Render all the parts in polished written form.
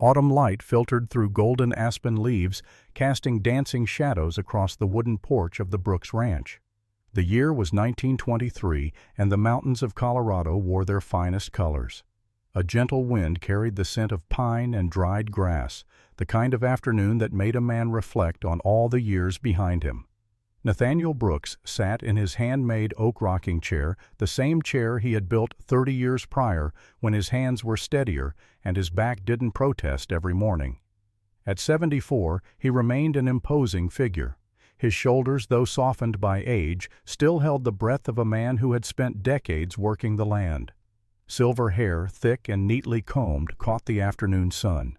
Autumn light filtered through golden aspen leaves, casting dancing shadows across the wooden porch of the Brooks Ranch. The year was 1923, and the mountains of Colorado wore their finest colors. A gentle wind carried the scent of pine and dried grass, the kind of afternoon that made a man reflect on all the years behind him. Nathaniel Brooks sat in his handmade oak rocking chair, the same chair he had built 30 years prior, when his hands were steadier and his back didn't protest every morning. At 74, he remained an imposing figure. His shoulders, though softened by age, still held the breadth of a man who had spent decades working the land. Silver hair, thick and neatly combed, caught the afternoon sun.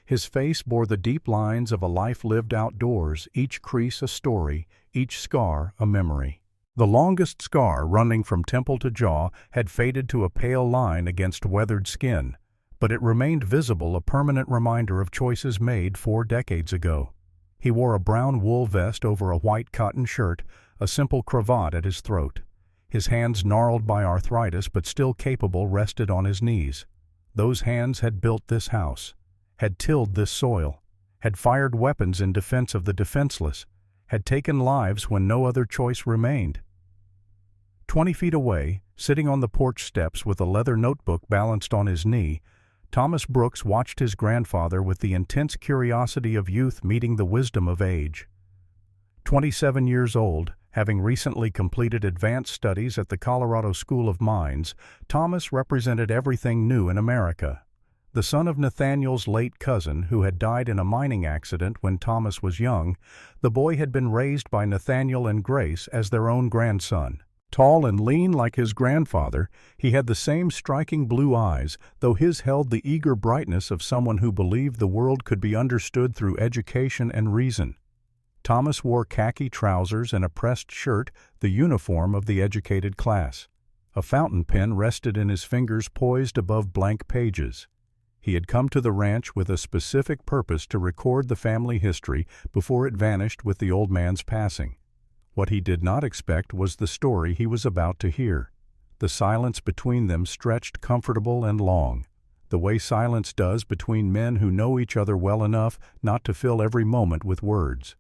His face bore the deep lines of a life lived outdoors, each crease a story, each scar a memory. The longest scar, running from temple to jaw, had faded to a pale line against weathered skin, but it remained visible, a permanent reminder of choices made 4 decades ago. He wore a brown wool vest over a white cotton shirt, a simple cravat at his throat. His hands, gnarled by arthritis but still capable, rested on his knees. Those hands had built this house, had tilled this soil, had fired weapons in defense of the defenseless, had taken lives when no other choice remained. 20 feet away, sitting on the porch steps with a leather notebook balanced on his knee, Thomas Brooks watched his grandfather with the intense curiosity of youth meeting the wisdom of age. 27 years old, having recently completed advanced studies at the Colorado School of Mines, Thomas represented everything new in America. The son of Nathaniel's late cousin, who had died in a mining accident when Thomas was young, the boy had been raised by Nathaniel and Grace as their own grandson. Tall and lean like his grandfather, he had the same striking blue eyes, though his held the eager brightness of someone who believed the world could be understood through education and reason. Thomas wore khaki trousers and a pressed shirt, the uniform of the educated class. A fountain pen rested in his fingers, poised above blank pages. He had come to the ranch with a specific purpose: to record the family history before it vanished with the old man's passing. What he did not expect was the story he was about to hear. The silence between them stretched comfortable and long, the way silence does between men who know each other well enough not to fill every moment with words.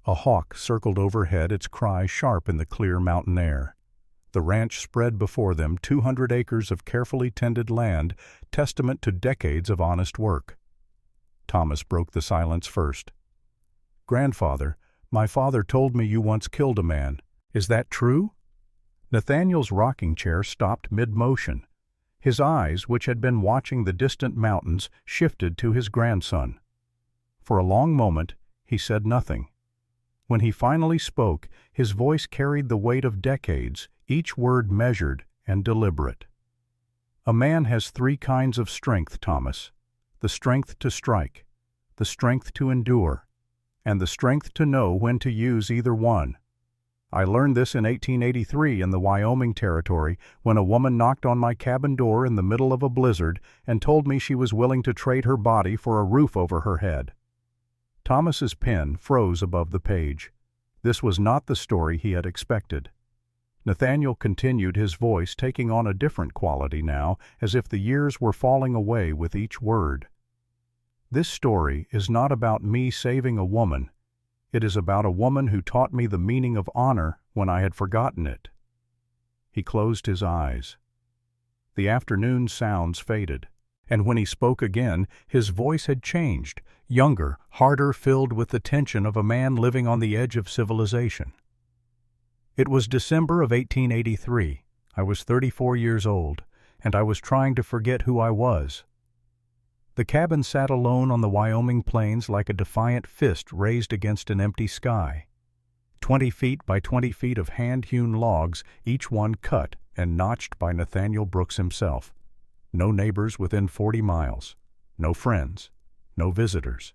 A hawk circled overhead, its cry sharp in the clear mountain air. The ranch spread before them, 200 acres of carefully tended land, testament to decades of honest work. Thomas broke the silence first. "Grandfather, my father told me you once killed a man. Is that true?" Nathaniel's rocking chair stopped mid-motion. His eyes, which had been watching the distant mountains, shifted to his grandson. For a long moment, he said nothing. When he finally spoke, his voice carried the weight of decades, each word measured and deliberate. "A man has 3 kinds of strength, Thomas. The strength to strike, the strength to endure, and the strength to know when to use either one. I learned this in 1883 in the Wyoming Territory, when a woman knocked on my cabin door in the middle of a blizzard and told me she was willing to trade her body for a roof over her head." Thomas's pen froze above the page. This was not the story he had expected. Nathaniel continued, his voice taking on a different quality now, as if the years were falling away with each word. "This story is not about me saving a woman. It is about a woman who taught me the meaning of honor when I had forgotten it." He closed his eyes. The afternoon sounds faded, and when he spoke again, his voice had changed, younger, harder, filled with the tension of a man living on the edge of civilization. "It was December of 1883. I was 34 years old, and I was trying to forget who I was. The cabin sat alone on the Wyoming plains like a defiant fist raised against an empty sky. 20 feet by 20 feet of hand-hewn logs, each one cut and notched by Nathaniel Brooks himself. No neighbors within 40 miles. No friends. No visitors.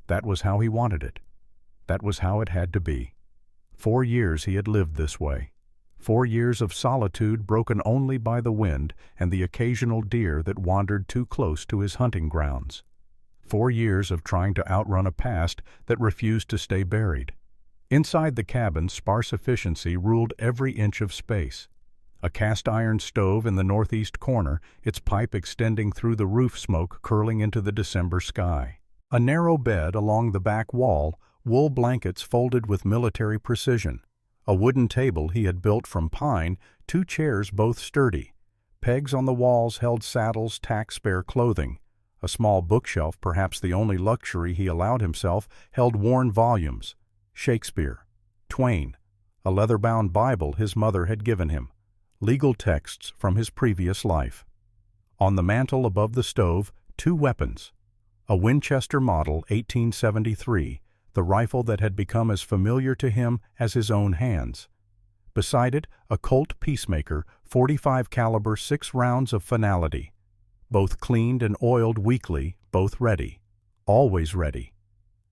That was how he wanted it. That was how it had to be. 4 years he had lived this way. 4 years of solitude broken only by the wind and the occasional deer that wandered too close to his hunting grounds. 4 years of trying to outrun a past that refused to stay buried. Inside the cabin, sparse efficiency ruled every inch of space. A cast-iron stove in the northeast corner, its pipe extending through the roof smoke curling into the December sky. A narrow bed along the back wall, wool blankets folded with military precision. A wooden table he had built from pine, 2 chairs both sturdy. Pegs on the walls held saddles, tack-spare clothing. A small bookshelf, perhaps the only luxury he allowed himself, held worn volumes. Shakespeare, Twain, a leather-bound Bible his mother had given him. Legal texts from his previous life. On the mantel above the stove, 2 weapons. A Winchester Model 1873, the rifle that had become as familiar to him as his own hands. Beside it, a Colt Peacemaker, .45 caliber, 6 rounds of finality. Both cleaned and oiled weekly, both ready. Always ready.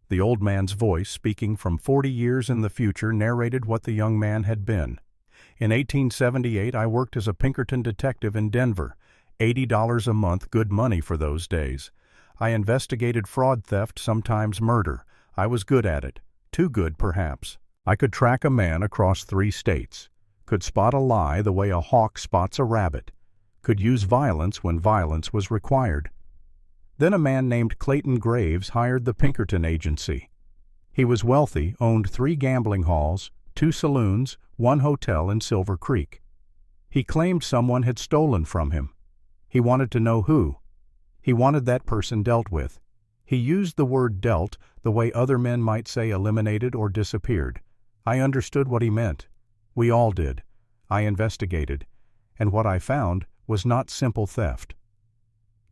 The old man's voice, speaking from 40 years in the future, narrated what the young man had been. In 1878, I worked as a Pinkerton detective in Denver. $80 a month, good money for those days. I investigated fraud, theft, sometimes murder. I was good at it. Too good, perhaps. I could track a man across 3 states. Could spot a lie the way a hawk spots a rabbit. Could use violence when violence was required. Then a man named Clayton Graves hired the Pinkerton agency. He was wealthy, owned 3 gambling halls, 2 saloons, 1 hotel in Silver Creek. He claimed someone had stolen from him. He wanted to know who. He wanted that person dealt with. He used the word dealt the way other men might say eliminated or disappeared. I understood what he meant. We all did. I investigated, and what I found was not simple theft.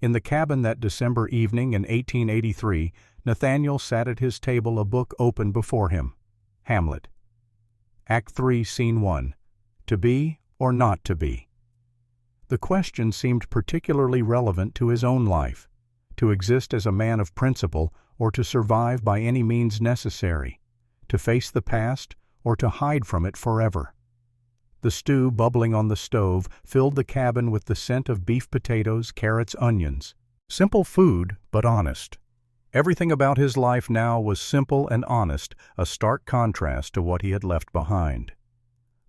In the cabin that December evening in 1883, Nathaniel sat at his table, a book open before him. Hamlet. Act 3, Scene 1. To be or not to be? The question seemed particularly relevant to his own life. To exist as a man of principle, or to survive by any means necessary. To face the past, or to hide from it forever. The stew bubbling on the stove filled the cabin with the scent of beef potatoes, carrots, onions. Simple food, but honest. Everything about his life now was simple and honest, a stark contrast to what he had left behind.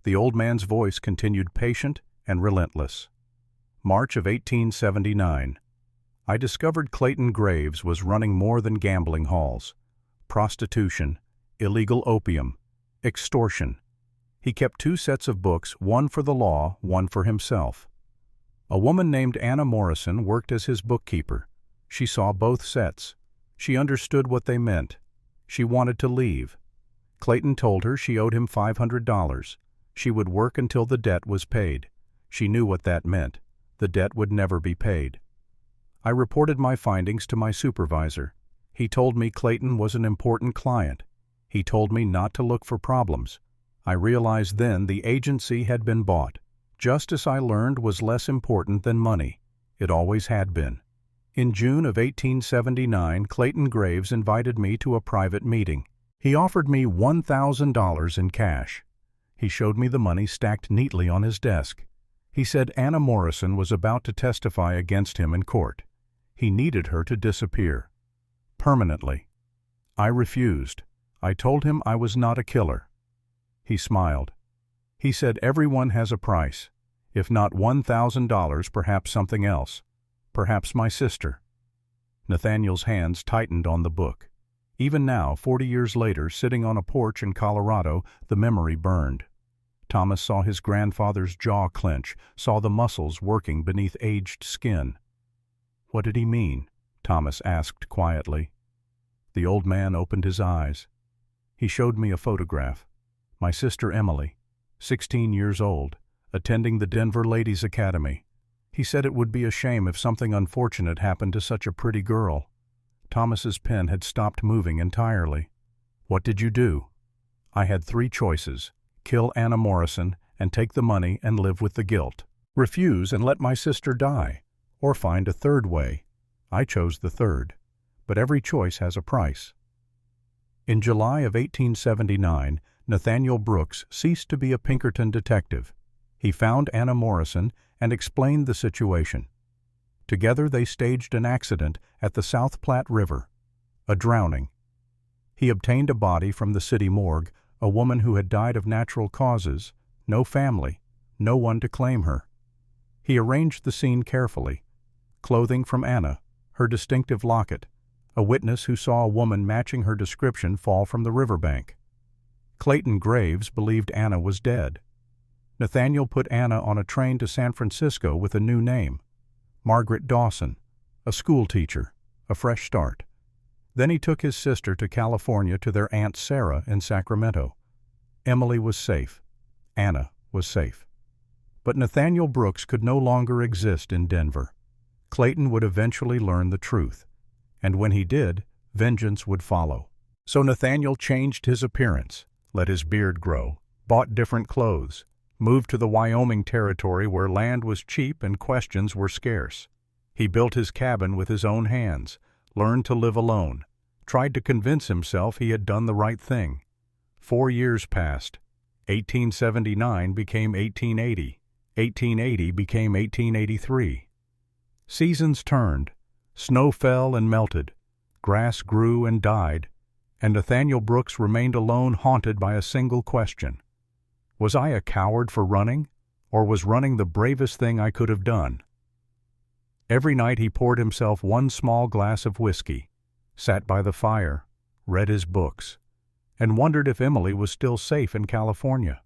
The old man's voice continued patient and relentless. March of 1879. I discovered Clayton Graves was running more than gambling halls. Prostitution, illegal opium, extortion. He kept 2 sets of books, one for the law, one for himself. A woman named Anna Morrison worked as his bookkeeper. She saw both sets. She understood what they meant. She wanted to leave. Clayton told her she owed him $500. She would work until the debt was paid. She knew what that meant. The debt would never be paid. I reported my findings to my supervisor. He told me Clayton was an important client. He told me not to look for problems. I realized then the agency had been bought. Justice, I learned, was less important than money. It always had been. In June of 1879, Clayton Graves invited me to a private meeting. He offered me $1,000 in cash. He showed me the money stacked neatly on his desk. He said Anna Morrison was about to testify against him in court. He needed her to disappear. Permanently. I refused. I told him I was not a killer. He smiled. He said everyone has a price. If not $1,000, perhaps something else. Perhaps my sister. Nathaniel's hands tightened on the book. Even now, 40 years later, sitting on a porch in Colorado, the memory burned. Thomas saw his grandfather's jaw clench, saw the muscles working beneath aged skin. What did he mean? Thomas asked quietly. The old man opened his eyes. He showed me a photograph. My sister Emily, 16 years old, attending the Denver Ladies' Academy. He said it would be a shame if something unfortunate happened to such a pretty girl. Thomas's pen had stopped moving entirely. What did you do? I had 3 choices: kill Anna Morrison and take the money and live with the guilt, refuse and let my sister die, or find a third way. I chose the third, but every choice has a price. In July of 1879, Nathaniel Brooks ceased to be a Pinkerton detective. He found Anna Morrison and explained the situation. Together they staged an accident at the South Platte River, a drowning. He obtained a body from the city morgue, a woman who had died of natural causes, no family, no one to claim her. He arranged the scene carefully. Clothing from Anna, her distinctive locket, a witness who saw a woman matching her description fall from the riverbank. Clayton Graves believed Anna was dead. Nathaniel put Anna on a train to San Francisco with a new name, Margaret Dawson, a schoolteacher, a fresh start. Then he took his sister to California to their Aunt Sarah in Sacramento. Emily was safe. Anna was safe. But Nathaniel Brooks could no longer exist in Denver. Clayton would eventually learn the truth, and when he did, vengeance would follow. So Nathaniel changed his appearance, let his beard grow, bought different clothes, moved to the Wyoming territory where land was cheap and questions were scarce. He built his cabin with his own hands, learned to live alone, tried to convince himself he had done the right thing. 4 years passed. 1879 became 1880. 1880 became 1883. Seasons turned. Snow fell and melted. Grass grew and died. And Nathaniel Brooks remained alone, haunted by a single question. Was I a coward for running, or was running the bravest thing I could have done? Every night he poured himself one small glass of whiskey, sat by the fire, read his books, and wondered if Emily was still safe in California,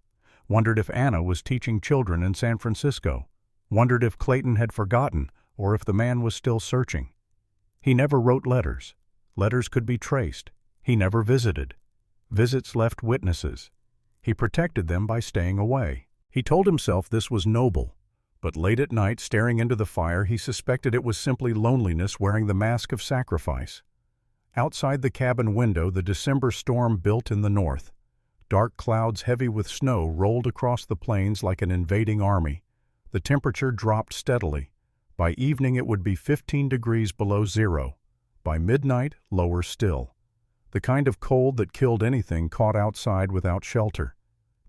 wondered if Anna was teaching children in San Francisco, wondered if Clayton had forgotten or if the man was still searching. He never wrote letters. Letters could be traced. He never visited. Visits left witnesses. He protected them by staying away. He told himself this was noble, but late at night, staring into the fire, he suspected it was simply loneliness wearing the mask of sacrifice. Outside the cabin window, the December storm built in the north. Dark clouds heavy with snow rolled across the plains like an invading army. The temperature dropped steadily. By evening it would be 15 degrees below zero. By midnight, lower still. The kind of cold that killed anything caught outside without shelter.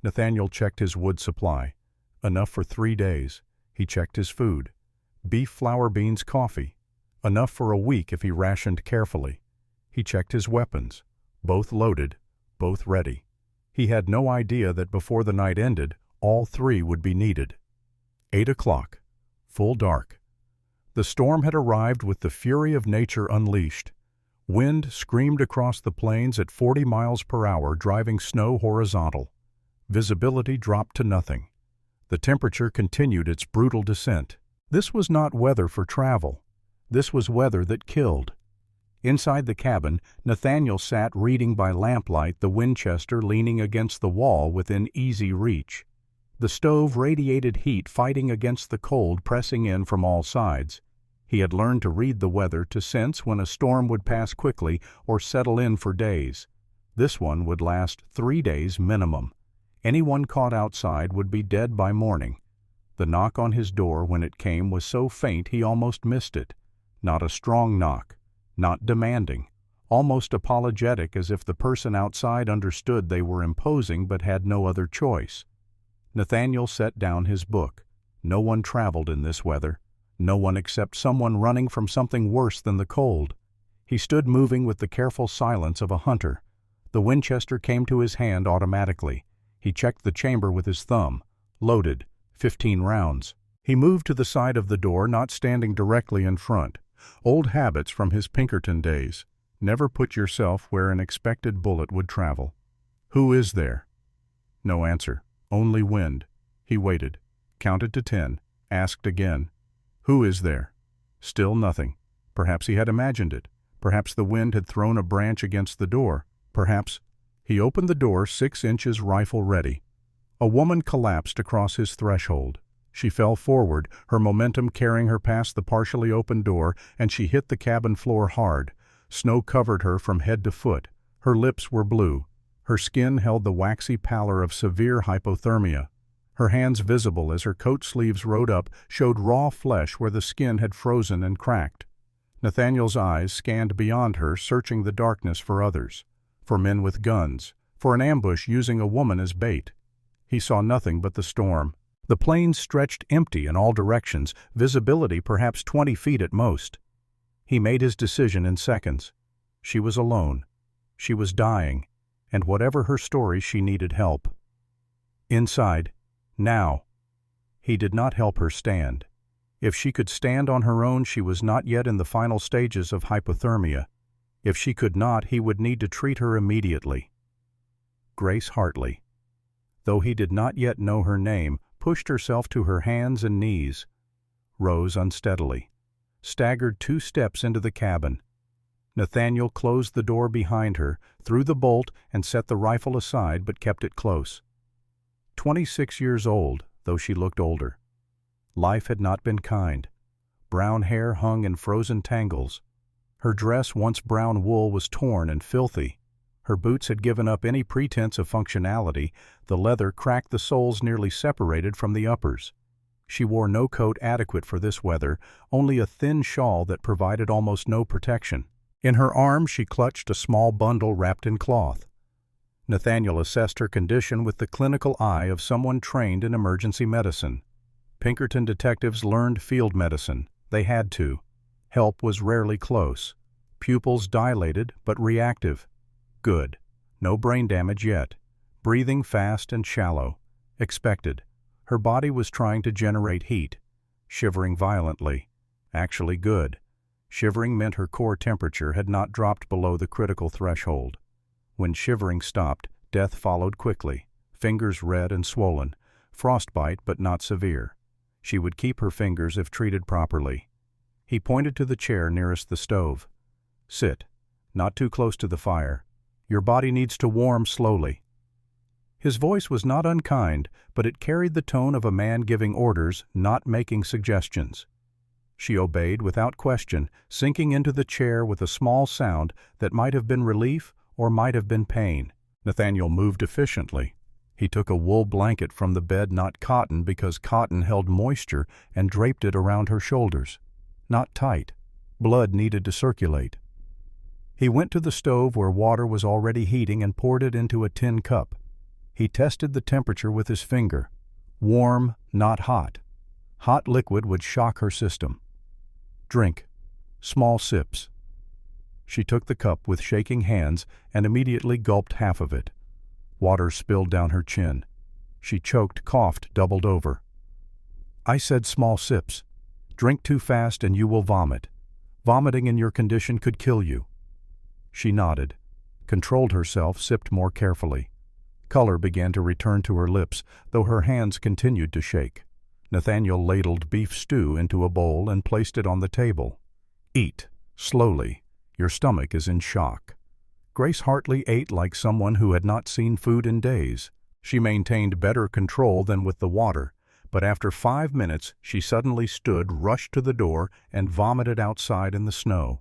Nathaniel checked his wood supply. Enough for 3 days. He checked his food. Beef, flour, beans, coffee. Enough for a week if he rationed carefully. He checked his weapons. Both loaded, both ready. He had no idea that before the night ended, all 3 would be needed. 8 o'clock. Full dark. The storm had arrived with the fury of nature unleashed. Wind screamed across the plains at 40 miles per hour, driving snow horizontal. Visibility dropped to nothing. The temperature continued its brutal descent. This was not weather for travel. This was weather that killed. Inside the cabin, Nathaniel sat reading by lamplight, the Winchester leaning against the wall within easy reach. The stove radiated heat, fighting against the cold pressing in from all sides. He had learned to read the weather, to sense when a storm would pass quickly or settle in for days. This one would last 3 days minimum. Anyone caught outside would be dead by morning. The knock on his door, when it came, was so faint he almost missed it. Not a strong knock, not demanding, almost apologetic, as if the person outside understood they were imposing but had no other choice. Nathaniel set down his book. No one traveled in this weather. No one except someone running from something worse than the cold. He stood moving with the careful silence of a hunter. The Winchester came to his hand automatically. He checked the chamber with his thumb. Loaded. 15 rounds. He moved to the side of the door, not standing directly in front. Old habits from his Pinkerton days. Never put yourself where an expected bullet would travel. Who is there? No answer. Only wind. He waited. Counted to 10. Asked again. Who is there? Still nothing. Perhaps he had imagined it. Perhaps the wind had thrown a branch against the door. Perhaps. He opened the door, 6 inches, rifle ready. A woman collapsed across his threshold. She fell forward, her momentum carrying her past the partially open door, and she hit the cabin floor hard. Snow covered her from head to foot. Her lips were blue. Her skin held the waxy pallor of severe hypothermia. Her hands, visible as her coat sleeves rode up, showed raw flesh where the skin had frozen and cracked. Nathaniel's eyes scanned beyond her, searching the darkness for others, for men with guns, for an ambush using a woman as bait. He saw nothing but the storm. The plains stretched empty in all directions, visibility perhaps 20 feet at most. He made his decision in seconds. She was alone. She was dying, and whatever her story, she needed help. Inside. Now. He did not help her stand. If she could stand on her own, she was not yet in the final stages of hypothermia. If she could not, he would need to treat her immediately. Grace Hartley, though he did not yet know her name, pushed herself to her hands and knees, rose unsteadily, staggered 2 steps into the cabin. Nathaniel closed the door behind her, threw the bolt, and set the rifle aside, but kept it close. 26 years old, though she looked older. Life had not been kind. Brown hair hung in frozen tangles. Her dress, once brown wool, was torn and filthy. Her boots had given up any pretense of functionality. The leather cracked, the soles nearly separated from the uppers. She wore no coat adequate for this weather, only a thin shawl that provided almost no protection. In her arms she clutched a small bundle wrapped in cloth. Nathaniel assessed her condition with the clinical eye of someone trained in emergency medicine. Pinkerton detectives learned field medicine. They had to. Help was rarely close. Pupils dilated but reactive. Good. No brain damage yet. Breathing fast and shallow. Expected. Her body was trying to generate heat. Shivering violently. Actually good. Shivering meant her core temperature had not dropped below the critical threshold. When shivering stopped, death followed quickly. Fingers red and swollen. Frostbite, but not severe. She would keep her fingers if treated properly. He pointed to the chair nearest the stove. Sit. Not too close to the fire. Your body needs to warm slowly. His voice was not unkind, but it carried the tone of a man giving orders, not making suggestions. She obeyed without question, sinking into the chair with a small sound that might have been relief or might have been pain. Nathaniel moved efficiently. He took a wool blanket from the bed, not cotton, because cotton held moisture, and draped it around her shoulders. Not tight. Blood needed to circulate. He went to the stove where water was already heating and poured it into a tin cup. He tested the temperature with his finger. Warm, not hot. Hot liquid would shock her system. Drink. Small sips. She took the cup with shaking hands and immediately gulped half of it. Water spilled down her chin. She choked, coughed, doubled over. I said small sips. Drink too fast and you will vomit. Vomiting in your condition could kill you. She nodded, controlled herself, sipped more carefully. Color began to return to her lips, though her hands continued to shake. Nathaniel ladled beef stew into a bowl and placed it on the table. Eat, slowly. Your stomach is in shock. Grace Hartley ate like someone who had not seen food in days. She maintained better control than with the water, but after 5 minutes she suddenly stood, rushed to the door, and vomited outside in the snow.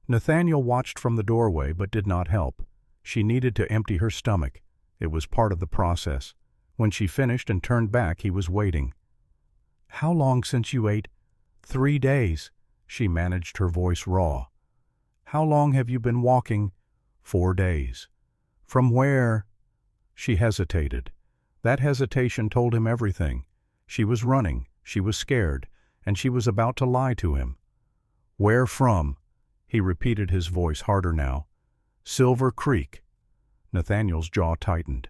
Nathaniel watched from the doorway but did not help. She needed to empty her stomach. It was part of the process. When she finished and turned back, he was waiting. How long since you ate? 3 days. She managed her voice raw. How long have you been walking? 4 days. From where? She hesitated. That hesitation told him everything. She was running, she was scared, and she was about to lie to him. Where from? He repeated, his voice harder now. Silver Creek. Nathaniel's jaw tightened.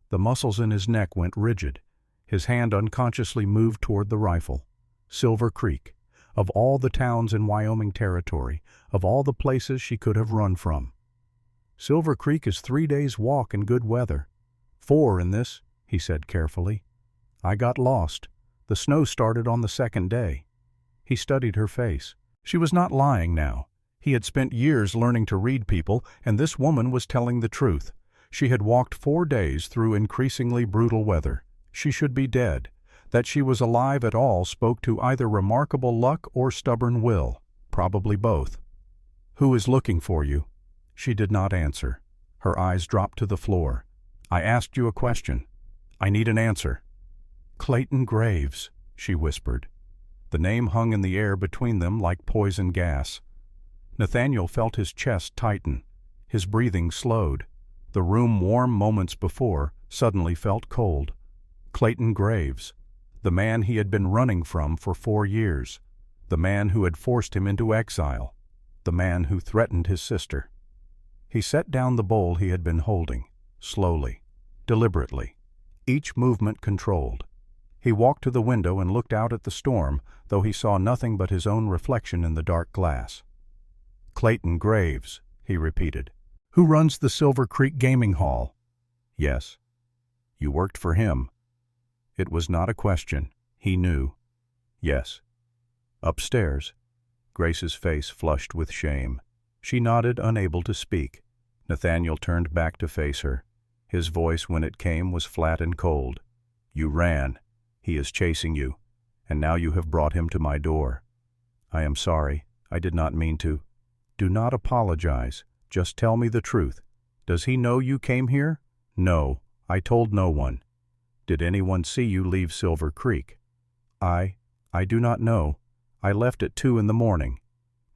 The muscles in his neck went rigid. His hand unconsciously moved toward the rifle. Silver Creek. Of all the towns in Wyoming Territory, of all the places she could have run from. Silver Creek is 3 days' walk in good weather. 4 in this, he said carefully. I got lost. The snow started on the 2nd day. He studied her face. She was not lying now. He had spent years learning to read people, and this woman was telling the truth. She had walked 4 days through increasingly brutal weather. She should be dead. That she was alive at all spoke to either remarkable luck or stubborn will, probably both. Who is looking for you? She did not answer. Her eyes dropped to the floor. I asked you a question. I need an answer. Clayton Graves, she whispered. The name hung in the air between them like poison gas. Nathaniel felt his chest tighten. His breathing slowed. The room, warm moments before, suddenly felt cold. Clayton Graves. The man he had been running from for 4 years. The man who had forced him into exile. The man who threatened his sister. He set down the bowl he had been holding, slowly, deliberately, each movement controlled. He walked to the window and looked out at the storm, though he saw nothing but his own reflection in the dark glass. "Clayton Graves," he repeated. "Who runs the Silver Creek Gaming Hall?" "Yes." "You worked for him." It was not a question. He knew. "Yes." "Upstairs." Grace's face flushed with shame. She nodded, unable to speak. Nathaniel turned back to face her. His voice, when it came, was flat and cold. "You ran. He is chasing you, and now you have brought him to my door." "I am sorry. I did not mean to." "Do not apologize. Just tell me the truth. Does he know you came here?" "No. I told no one." "Did anyone see you leave Silver Creek?" I do not know. I left at 2 in the morning."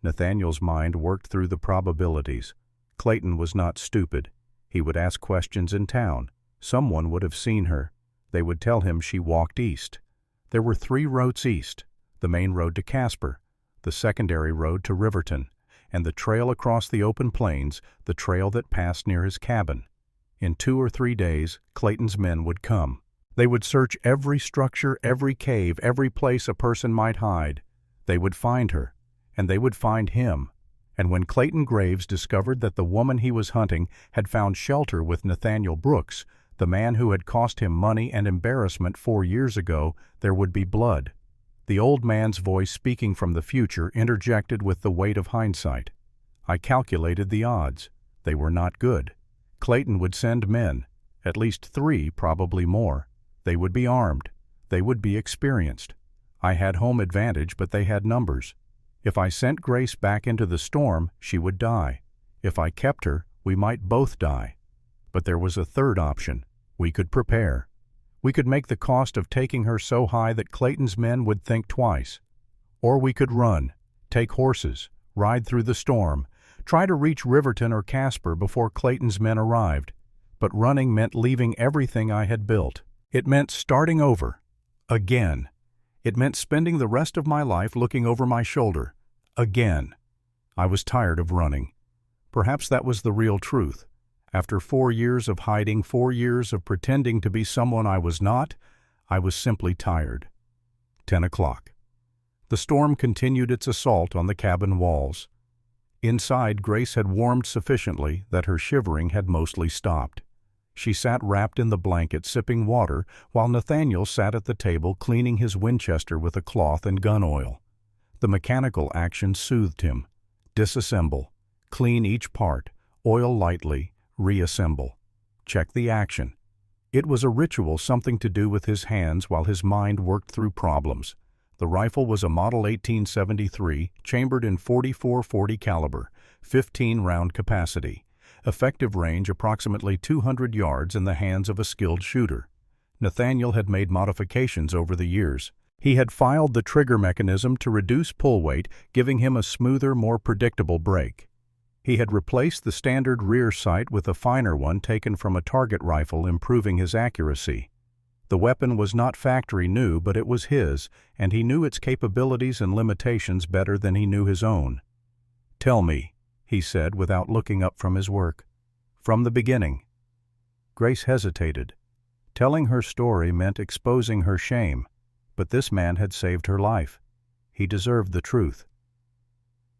Nathaniel's mind worked through the probabilities. Clayton was not stupid. He would ask questions in town. Someone would have seen her. They would tell him she walked east. There were 3 roads east: the main road to Casper, the secondary road to Riverton, and the trail across the open plains, the trail that passed near his cabin. In 2 or 3 days, Clayton's men would come. They would search every structure, every cave, every place a person might hide. They would find her, and they would find him. And when Clayton Graves discovered that the woman he was hunting had found shelter with Nathaniel Brooks, the man who had cost him money and embarrassment 4 years ago, there would be blood. The old man's voice, speaking from the future, interjected with the weight of hindsight. I calculated the odds. They were not good. Clayton would send men, at least 3, probably more. They would be armed. They would be experienced. I had home advantage, but they had numbers. If I sent Grace back into the storm, she would die. If I kept her, we might both die. But there was a third option. We could prepare. We could make the cost of taking her so high that Clayton's men would think twice. Or we could run, take horses, ride through the storm, try to reach Riverton or Casper before Clayton's men arrived. But running meant leaving everything I had built. It meant starting over. Again. It meant spending the rest of my life looking over my shoulder. Again. I was tired of running. Perhaps that was the real truth. After 4 years of hiding, 4 years of pretending to be someone I was not, I was simply tired. 10 o'clock. The storm continued its assault on the cabin walls. Inside, Grace had warmed sufficiently that her shivering had mostly stopped. She sat wrapped in the blanket, sipping water, while Nathaniel sat at the table cleaning his Winchester with a cloth and gun oil. The mechanical action soothed him. Disassemble. Clean each part. Oil lightly. Reassemble. Check the action. It was a ritual, something to do with his hands while his mind worked through problems. The rifle was a Model 1873, chambered in .44-40 caliber, 15-round capacity. Effective range approximately 200 yards in the hands of a skilled shooter. Nathaniel had made modifications over the years. He had filed the trigger mechanism to reduce pull weight, giving him a smoother, more predictable break. He had replaced the standard rear sight with a finer one taken from a target rifle, improving his accuracy. The weapon was not factory new, but it was his, and he knew its capabilities and limitations better than he knew his own. "Tell me," he said without looking up from his work. "From the beginning." Grace hesitated. Telling her story meant exposing her shame, but this man had saved her life. He deserved the truth.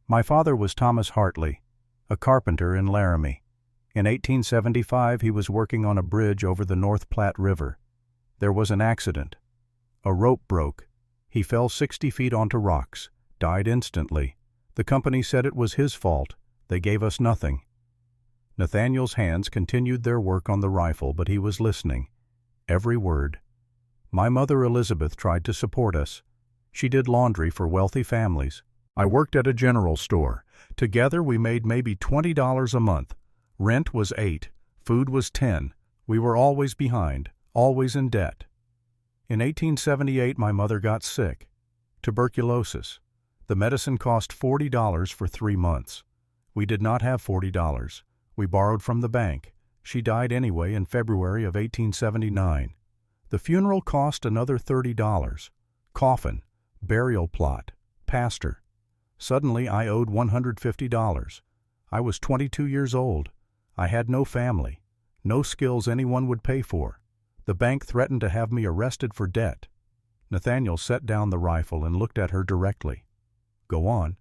"My father was Thomas Hartley, a carpenter in Laramie. In 1875 he was working on a bridge over the North Platte River. There was an accident. A rope broke. He fell 60 feet onto rocks, died instantly. The company said it was his fault. They gave us nothing." Nathaniel's hands continued their work on the rifle, but he was listening. Every word. "My mother Elizabeth tried to support us. She did laundry for wealthy families. I worked at a general store. Together we made maybe $20 a month. Rent was $8. Food was $10. We were always behind, always in debt. In 1878 my mother got sick. Tuberculosis. The medicine cost $40 for 3 months. We did not have $40. We borrowed from the bank. She died anyway in February of 1879. The funeral cost another $30. Coffin, burial plot, pastor. Suddenly I owed $150. I was 22 years old. I had no family, no skills anyone would pay for. The bank threatened to have me arrested for debt. Nathaniel set down the rifle and looked at her directly. Go on.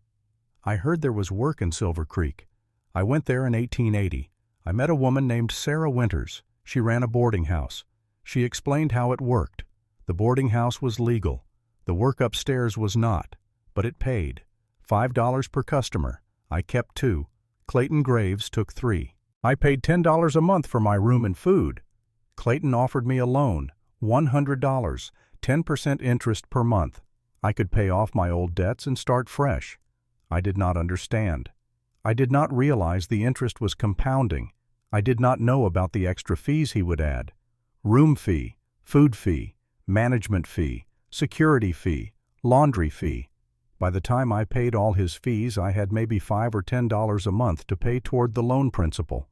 I heard there was work in Silver Creek. I went there in 1880. I met a woman named Sarah Winters. She ran a boarding house. She explained how it worked. The boarding house was legal. The work upstairs was not, but it paid. $5 per customer. I kept 2. Clayton Graves took 3. I paid $10 a month for my room and food. Clayton offered me a loan, $100, 10% interest per month. I could pay off my old debts and start fresh. I did not understand. I did not realize the interest was compounding. I did not know about the extra fees he would add. Room fee, food fee, management fee, security fee, laundry fee. By the time I paid all his fees, I had maybe $5 or $10 a month to pay toward the loan principal.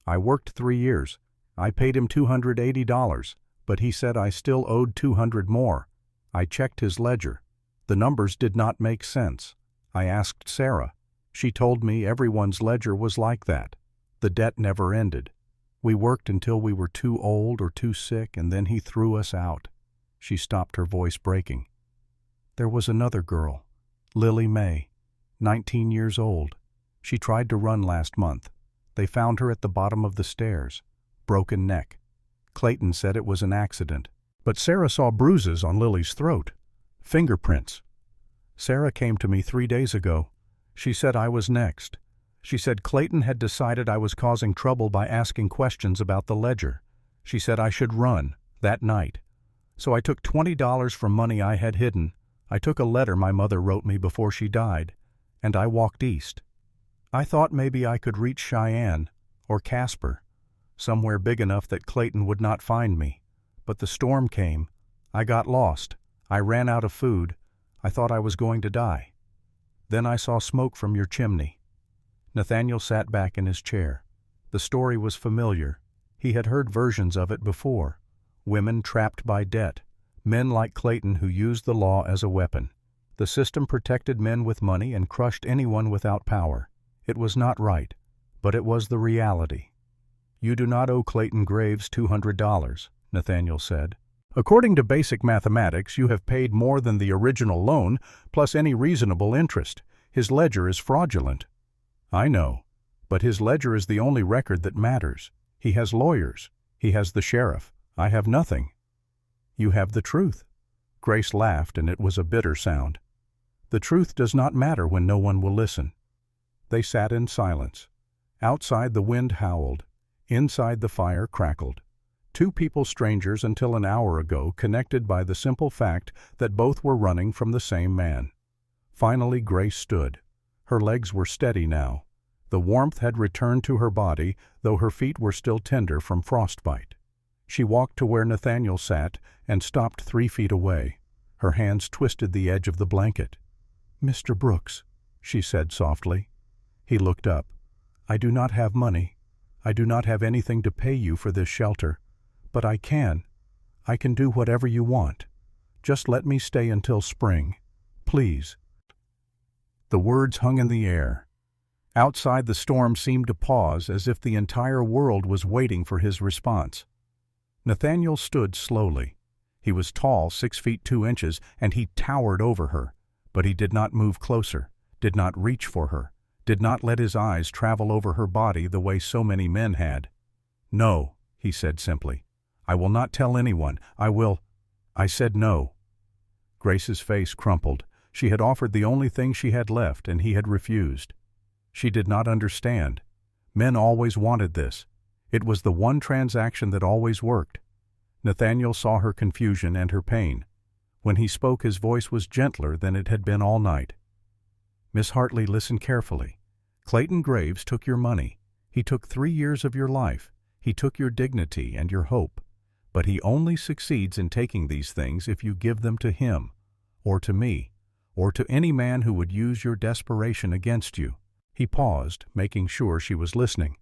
I worked 3 years. I paid him $280, but he said I still owed $200 more. I checked his ledger. The numbers did not make sense. I asked Sarah. She told me everyone's ledger was like that. The debt never ended. We worked until we were too old or too sick, and then he threw us out. She stopped, her voice breaking. There was another girl, Lily May, 19 years old. She tried to run last month. They found her at the bottom of the stairs, broken neck. Clayton said it was an accident, but Sarah saw bruises on Lily's throat, fingerprints. Sarah came to me 3 days ago. She said I was next. She said Clayton had decided I was causing trouble by asking questions about the ledger. She said I should run that night. So I took $20 from money I had hidden. I took a letter my mother wrote me before she died, and I walked east. I thought maybe I could reach Cheyenne or Casper, somewhere big enough that Clayton would not find me. But the storm came. I got lost. I ran out of food. I thought I was going to die. Then I saw smoke from your chimney. Nathaniel sat back in his chair. The story was familiar. He had heard versions of it before. Women trapped by debt. Men like Clayton who used the law as a weapon. The system protected men with money and crushed anyone without power. It was not right, but it was the reality. You do not owe Clayton Graves $200, Nathaniel said. According to basic mathematics, you have paid more than the original loan, plus any reasonable interest. His ledger is fraudulent. I know, but his ledger is the only record that matters. He has lawyers. He has the sheriff. I have nothing. You have the truth. Grace laughed, and it was a bitter sound. The truth does not matter when no one will listen. They sat in silence. Outside the wind howled. Inside the fire crackled. 2 people strangers until an hour ago, connected by the simple fact that both were running from the same man. Finally Grace stood. Her legs were steady now. The warmth had returned to her body, though her feet were still tender from frostbite. She walked to where Nathaniel sat and stopped 3 feet away. Her hands twisted the edge of the blanket. "Mr. Brooks," she said softly. He looked up. "I do not have money. I do not have anything to pay you for this shelter. But I can. I can do whatever you want. Just let me stay until spring. Please." The words hung in the air. Outside, the storm seemed to pause, as if the entire world was waiting for his response. Nathaniel stood slowly. He was tall, 6 feet 2 inches, and he towered over her. But he did not move closer, did not reach for her, did not let his eyes travel over her body the way so many men had. "No," he said simply. "I will not tell anyone. I said no." Grace's face crumpled. She had offered the only thing she had left, and he had refused. She did not understand. Men always wanted this. It was the one transaction that always worked. Nathaniel saw her confusion and her pain. When he spoke, his voice was gentler than it had been all night. "Miss Hartley, listen carefully. Clayton Graves took your money. He took 3 years of your life. He took your dignity and your hope. But he only succeeds in taking these things if you give them to him, or to me, or to any man who would use your desperation against you." He paused, making sure she was listening.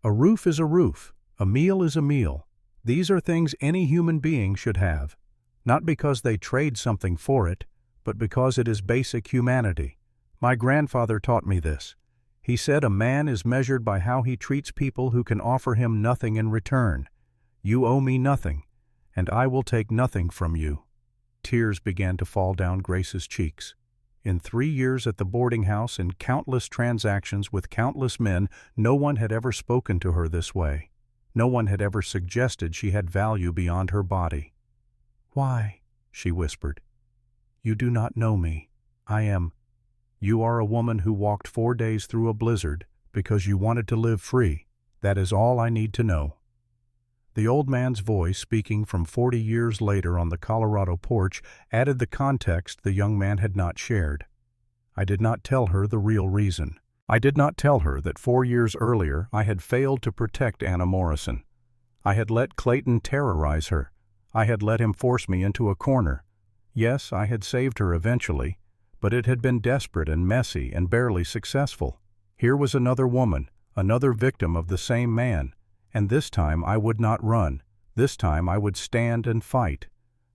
"A roof is a roof. A meal is a meal. These are things any human being should have, not because they trade something for it, but because it is basic humanity. My grandfather taught me this. He said a man is measured by how he treats people who can offer him nothing in return. You owe me nothing, and I will take nothing from you." Tears began to fall down Grace's cheeks. In 3 years at the boarding house and countless transactions with countless men, no one had ever spoken to her this way. No one had ever suggested she had value beyond her body. "Why?" she whispered. "You do not know me. You are a woman who walked 4 days through a blizzard because you wanted to live free. That is all I need to know." The old man's voice, speaking from 40 years later on the Colorado porch, added the context the young man had not shared. I did not tell her the real reason. I did not tell her that 4 years earlier I had failed to protect Anna Morrison. I had let Clayton terrorize her. I had let him force me into a corner. Yes, I had saved her eventually, but it had been desperate and messy and barely successful. Here was another woman, another victim of the same man, and this time I would not run. This time I would stand and fight,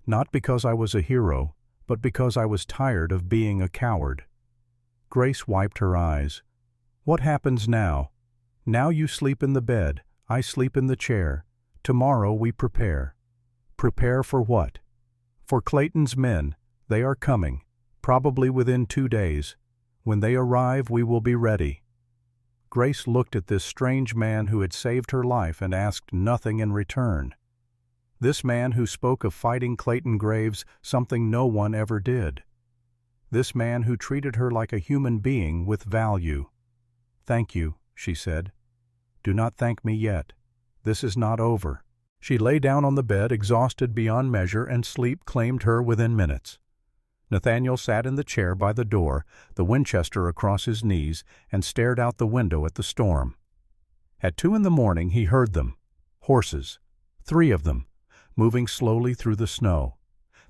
not because I was a hero, but because I was tired of being a coward. Grace wiped her eyes. "What happens now? Now you sleep in the bed, I sleep in the chair. Tomorrow we prepare." "Prepare for what?" "For Clayton's men. They are coming, probably within 2 days. When they arrive, we will be ready." Grace looked at this strange man who had saved her life and asked nothing in return. This man who spoke of fighting Clayton Graves, something no one ever did. This man who treated her like a human being with value. "Thank you," she said. "Do not thank me yet. This is not over." She lay down on the bed, exhausted beyond measure, and sleep claimed her within minutes. Nathaniel sat in the chair by the door, the Winchester across his knees, and stared out the window at the storm. At 2 in the morning he heard them. Horses. 3 of them, moving slowly through the snow.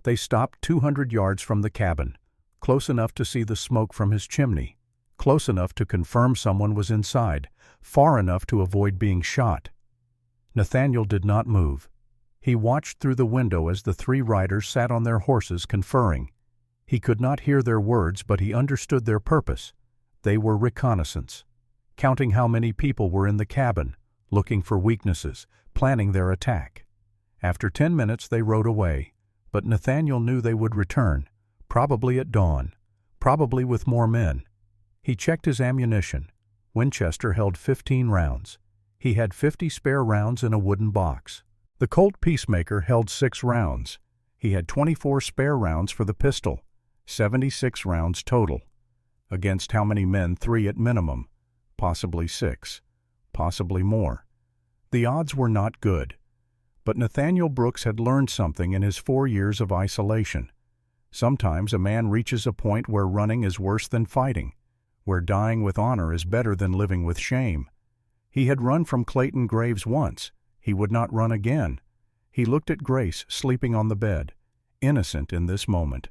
They stopped 200 yards from the cabin, close enough to see the smoke from his chimney, close enough to confirm someone was inside, far enough to avoid being shot. Nathaniel did not move. He watched through the window as the 3 riders sat on their horses conferring. He could not hear their words, but he understood their purpose. They were reconnaissance, counting how many people were in the cabin, looking for weaknesses, planning their attack. After 10 minutes they rode away, but Nathaniel knew they would return, probably at dawn, probably with more men. He checked his ammunition. Winchester held 15 rounds. He had 50 spare rounds in a wooden box. The Colt Peacemaker held 6 rounds. He had 24 spare rounds for the pistol, 76 rounds total. Against how many men? 3 at minimum, possibly 6, possibly more. The odds were not good. But Nathaniel Brooks had learned something in his 4 years of isolation. Sometimes a man reaches a point where running is worse than fighting, where dying with honor is better than living with shame. He had run from Clayton Graves once. He would not run again. He looked at Grace sleeping on the bed, innocent in this moment,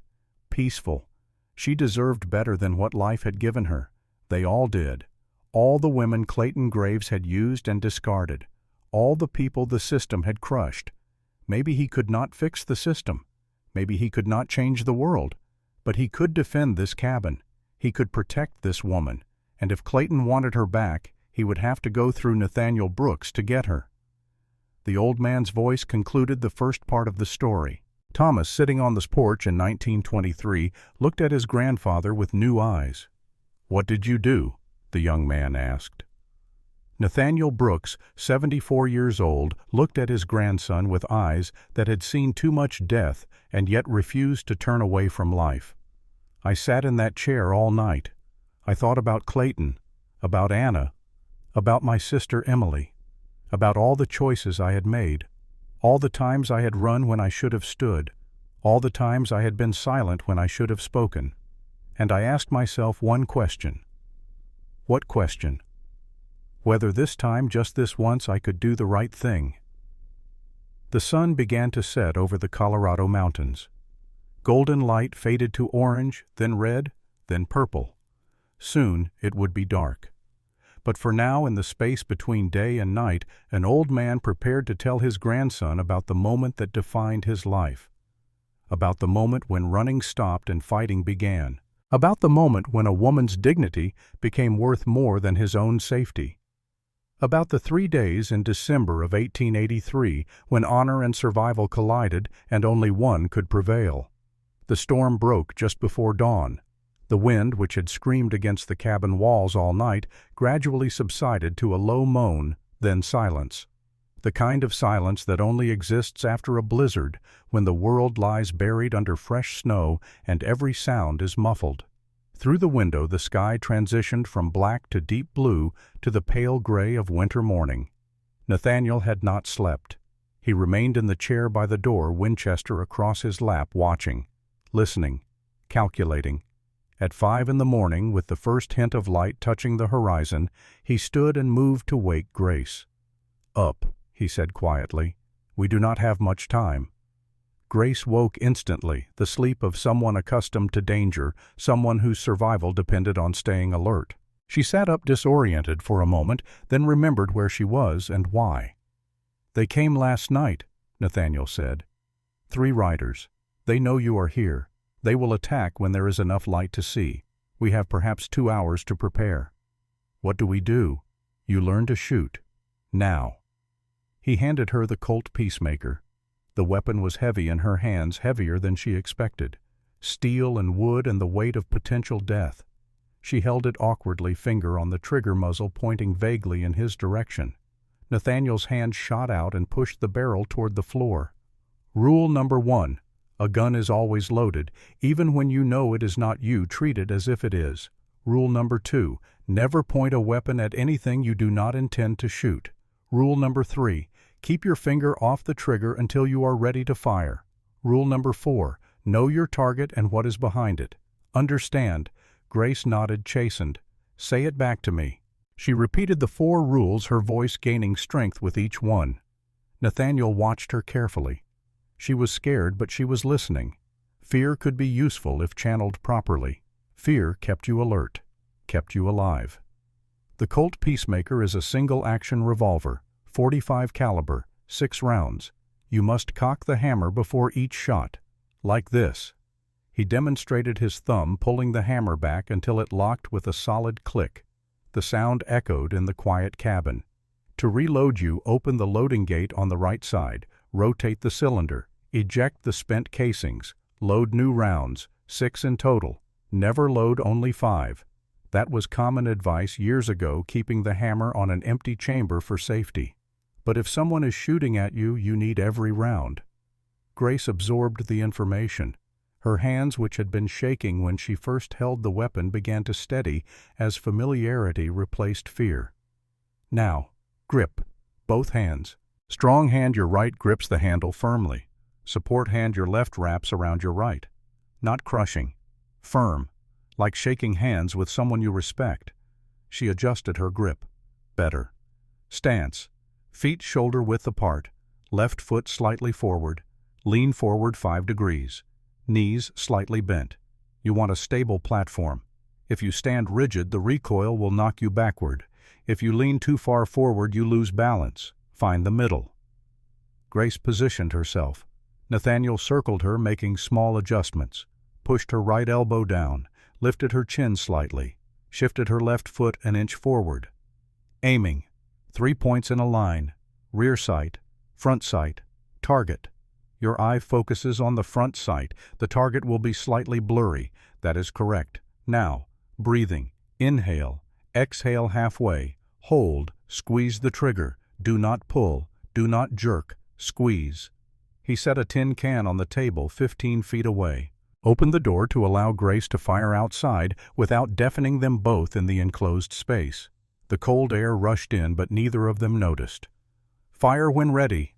peaceful. She deserved better than what life had given her. They all did. All the women Clayton Graves had used and discarded. All the people the system had crushed. Maybe he could not fix the system. Maybe he could not change the world. But he could defend this cabin. He could protect this woman. And if Clayton wanted her back, he would have to go through Nathaniel Brooks to get her. The old man's voice concluded the first part of the story. Thomas, sitting on the porch in 1923, looked at his grandfather with new eyes. "What did you do?" the young man asked. Nathaniel Brooks, 74 years old, looked at his grandson with eyes that had seen too much death and yet refused to turn away from life. "I sat in that chair all night. I thought about Clayton, about Anna, about my sister Emily, about all the choices I had made, all the times I had run when I should have stood, all the times I had been silent when I should have spoken. And I asked myself one question." What question? Whether this time, just this once, I could do the right thing. The sun began to set over the Colorado mountains. Golden light faded to orange, then red, then purple. Soon it would be dark. But for now, in the space between day and night, an old man prepared to tell his grandson about the moment that defined his life. About the moment when running stopped and fighting began. About the moment when a woman's dignity became worth more than his own safety. About the 3 days in December of 1883 when honor and survival collided and only one could prevail. The storm broke just before dawn. The wind, which had screamed against the cabin walls all night, gradually subsided to a low moan, then silence. The kind of silence that only exists after a blizzard, when the world lies buried under fresh snow and every sound is muffled. Through the window the sky transitioned from black to deep blue to the pale gray of winter morning. Nathaniel had not slept. He remained in the chair by the door, Winchester across his lap, watching, listening, calculating. At 5 in the morning, with the first hint of light touching the horizon, he stood and moved to wake Grace. "Up," he said quietly. "We do not have much time." Grace woke instantly, the sleep of someone accustomed to danger, someone whose survival depended on staying alert. She sat up disoriented for a moment, then remembered where she was and why. "They came last night," Nathaniel said. "3 riders. They know you are here. They will attack when there is enough light to see. We have perhaps 2 hours to prepare." "What do we do?" "You learn to shoot. Now." He handed her the Colt Peacemaker. The weapon was heavy in her hands, heavier than she expected. Steel and wood and the weight of potential death. She held it awkwardly, finger on the trigger muzzle pointing vaguely in his direction. Nathaniel's hand shot out and pushed the barrel toward the floor. "Rule number 1. A gun is always loaded. Even when you know it is not you, treat it as if it is. Rule number 2. Never point a weapon at anything you do not intend to shoot. Rule number 3. Keep your finger off the trigger until you are ready to fire. Rule number 4. Know your target and what is behind it. Understand?" Grace nodded, chastened. "Say it back to me." She repeated the 4 rules, her voice gaining strength with each one. Nathaniel watched her carefully. She was scared, but she was listening. Fear could be useful if channeled properly. Fear kept you alert, kept you alive. The Colt Peacemaker is a single-action revolver, 45 caliber, 6 rounds. You must cock the hammer before each shot, like this. He demonstrated his thumb, pulling the hammer back until it locked with a solid click. The sound echoed in the quiet cabin. To reload, you open the loading gate on the right side, rotate the cylinder, eject the spent casings, load new rounds, 6 in total. Never load only 5. That was common advice years ago, keeping the hammer on an empty chamber for safety. But if someone is shooting at you, you need every round. Grace absorbed the information. Her hands, which had been shaking when she first held the weapon, began to steady as familiarity replaced fear. "Now, grip. Both hands. Strong hand your right grips the handle firmly. Support hand your left wraps around your right. Not crushing. Firm. Like shaking hands with someone you respect." She adjusted her grip. "Better. Stance. Feet shoulder-width apart. Left foot slightly forward. Lean forward 5 degrees. Knees slightly bent. You want a stable platform. If you stand rigid, the recoil will knock you backward. If you lean too far forward, you lose balance. Find the middle." Grace positioned herself. Nathaniel circled her, making small adjustments. Pushed her right elbow down, lifted her chin slightly, shifted her left foot an inch forward. Aiming. 3 points in a line. Rear sight, front sight, target. Your eye focuses on the front sight. The target will be slightly blurry. That is correct. Now, breathing. Inhale. Exhale halfway. Hold. Squeeze the trigger. Do not pull. Do not jerk. Squeeze. He set a tin can on the table 15 feet away. Opened the door to allow Grace to fire outside without deafening them both in the enclosed space. The cold air rushed in, but neither of them noticed. "Fire when ready."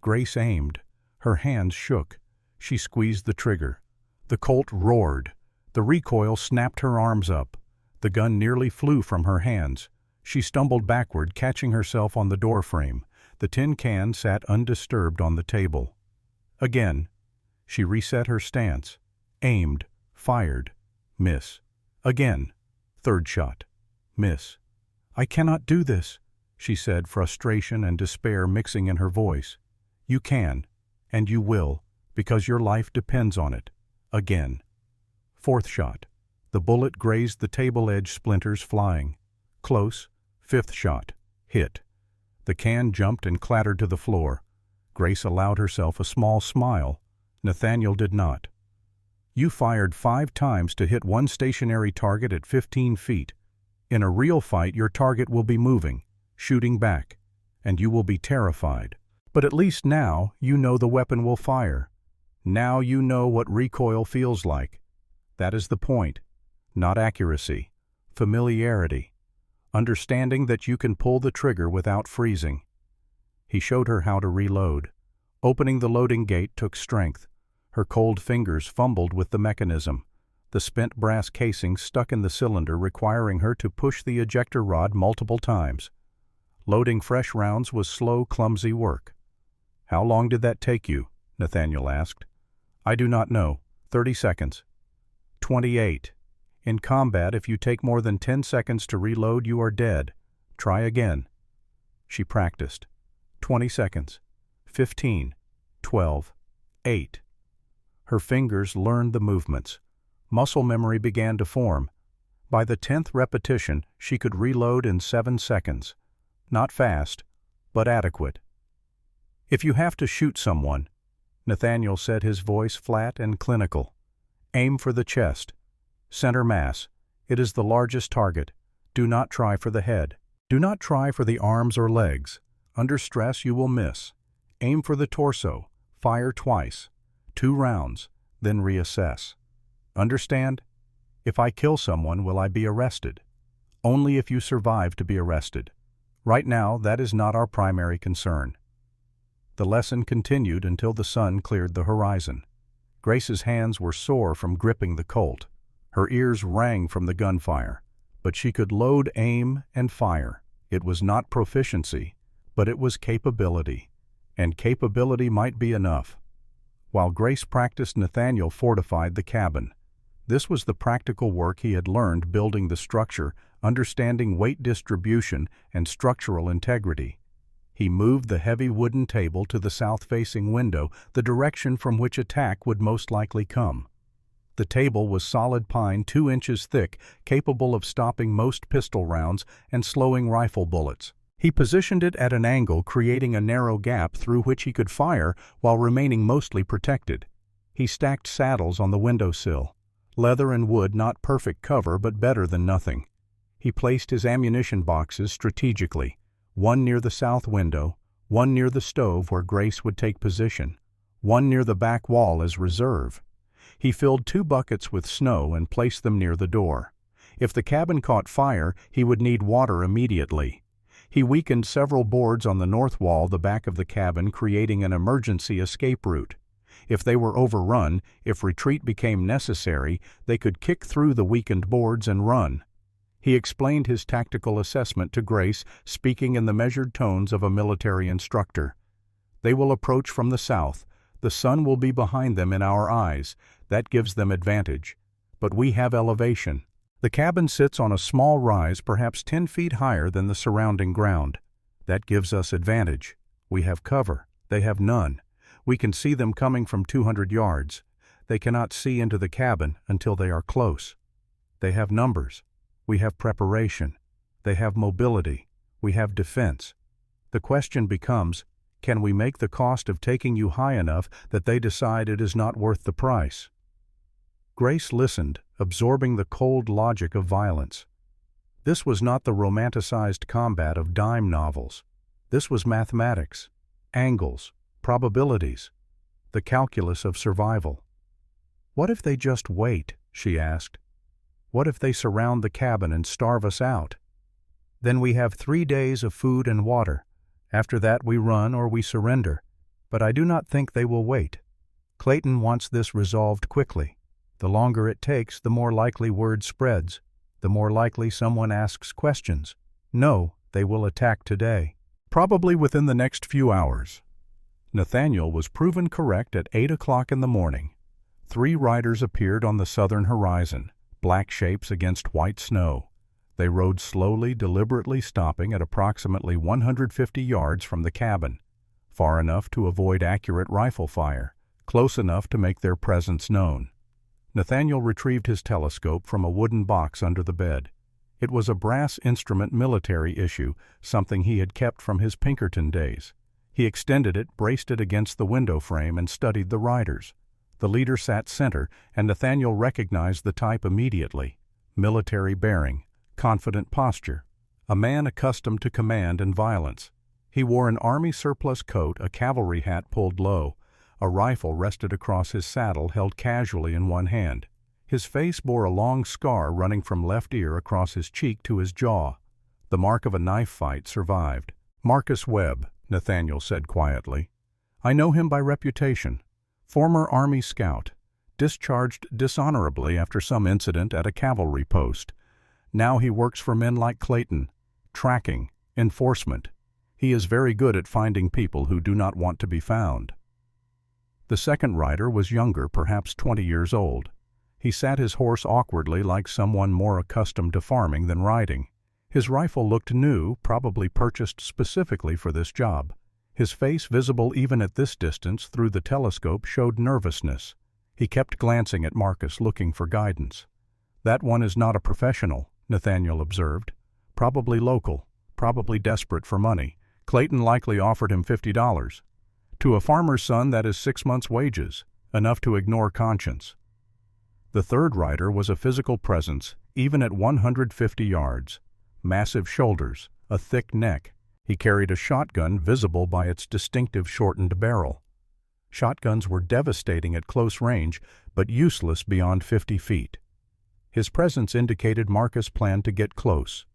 Grace aimed. Her hands shook. She squeezed the trigger. The Colt roared. The recoil snapped her arms up. The gun nearly flew from her hands. She stumbled backward, catching herself on the doorframe. The tin can sat undisturbed on the table. Again. She reset her stance. Aimed. Fired. Miss. Again. 3rd shot. Miss. "I cannot do this," she said, frustration and despair mixing in her voice. "You can. And you will, because your life depends on it." Again. 4th shot. The bullet grazed the table edge, splinters flying. Close. 5th shot. Hit. The can jumped and clattered to the floor. Grace allowed herself a small smile. Nathaniel did not. You fired 5 times to hit one stationary target at 15 feet. In a real fight, your target will be moving, shooting back, and you will be terrified. But at least now you know the weapon will fire. Now you know what recoil feels like. That is the point. Not accuracy, familiarity, understanding that you can pull the trigger without freezing. He showed her how to reload. Opening the loading gate took strength. Her cold fingers fumbled with the mechanism. The spent brass casing stuck in the cylinder, requiring her to push the ejector rod multiple times. Loading fresh rounds was slow, clumsy work. "How long did that take you?" Nathaniel asked. "I do not know. 30 seconds. 28. In combat, if you take more than 10 seconds to reload, you are dead. Try again." She practiced. 20 seconds. 15. 12. 8. Her fingers learned the movements. Muscle memory began to form. By the 10th repetition, she could reload in 7 seconds. Not fast, but adequate. "If you have to shoot someone," Nathaniel said, his voice flat and clinical, "aim for the chest. Center mass. It is the largest target. Do not try for the head. Do not try for the arms or legs. Under stress you will miss. Aim for the torso. Fire twice. 2 rounds, then reassess. Understand? If I kill someone, will I be arrested? Only if you survive to be arrested. Right now, that is not our primary concern." The lesson continued until the sun cleared the horizon. Grace's hands were sore from gripping the Colt. Her ears rang from the gunfire. But she could load, aim, and fire. It was not proficiency, but it was capability. And capability might be enough. While Grace practiced, Nathaniel fortified the cabin. This was the practical work he had learned building the structure, understanding weight distribution and structural integrity. He moved the heavy wooden table to the south-facing window, the direction from which attack would most likely come. The table was solid pine 2 inches thick, capable of stopping most pistol rounds and slowing rifle bullets. He positioned it at an angle, creating a narrow gap through which he could fire while remaining mostly protected. He stacked saddles on the windowsill. Leather and wood, not perfect cover, but better than nothing. He placed his ammunition boxes strategically, one near the south window, one near the stove where Grace would take position, one near the back wall as reserve. He filled 2 buckets with snow and placed them near the door. If the cabin caught fire, he would need water immediately. He weakened several boards on the north wall, the back of the cabin, creating an emergency escape route. If they were overrun, if retreat became necessary, they could kick through the weakened boards and run. He explained his tactical assessment to Grace, speaking in the measured tones of a military instructor. "They will approach from the south. The sun will be behind them in our eyes. That gives them advantage. But we have elevation. The cabin sits on a small rise, perhaps 10 feet higher than the surrounding ground. That gives us advantage. We have cover. They have none. We can see them coming from 200 yards. They cannot see into the cabin until they are close. They have numbers. We have preparation. They have mobility. We have defense. The question becomes, can we make the cost of taking you high enough that they decide it is not worth the price?" Grace listened, absorbing the cold logic of violence. This was not the romanticized combat of dime novels. This was mathematics, angles, probabilities, the calculus of survival. "What if they just wait?" she asked. "What if they surround the cabin and starve us out? Then we have 3 days of food and water. After that we run or we surrender. But I do not think they will wait. Clayton wants this resolved quickly. The longer it takes, the more likely word spreads, the more likely someone asks questions. No, they will attack today. Probably within the next few hours." Nathaniel was proven correct at 8 o'clock in the morning. 3 riders appeared on the southern horizon, black shapes against white snow. They rode slowly, deliberately stopping at approximately 150 yards from the cabin, far enough to avoid accurate rifle fire, close enough to make their presence known. Nathaniel retrieved his telescope from a wooden box under the bed. It was a brass instrument military issue, something he had kept from his Pinkerton days. He extended it, braced it against the window frame, and studied the riders. The leader sat center, and Nathaniel recognized the type immediately. Military bearing, confident posture. A man accustomed to command and violence. He wore an army surplus coat, a cavalry hat pulled low. A rifle rested across his saddle, held casually in one hand. His face bore a long scar running from left ear across his cheek to his jaw. The mark of a knife fight survived. "Marcus Webb," Nathaniel said quietly. "I know him by reputation. Former Army scout. Discharged dishonorably after some incident at a cavalry post. Now he works for men like Clayton. Tracking, enforcement. He is very good at finding people who do not want to be found." The second rider was younger, perhaps 20 years old. He sat his horse awkwardly, like someone more accustomed to farming than riding. His rifle looked new, probably purchased specifically for this job. His face, visible even at this distance through the telescope, showed nervousness. He kept glancing at Marcus, looking for guidance. "That one is not a professional," Nathaniel observed. "Probably local, probably desperate for money. Clayton likely offered him $50. To a farmer's son, that is 6 months' wages, enough to ignore conscience." The third rider was a physical presence, even at 150 yards. Massive shoulders, a thick neck. He carried a shotgun visible by its distinctive shortened barrel. Shotguns were devastating at close range, but useless beyond 50 feet. His presence indicated Marcus planned to get close.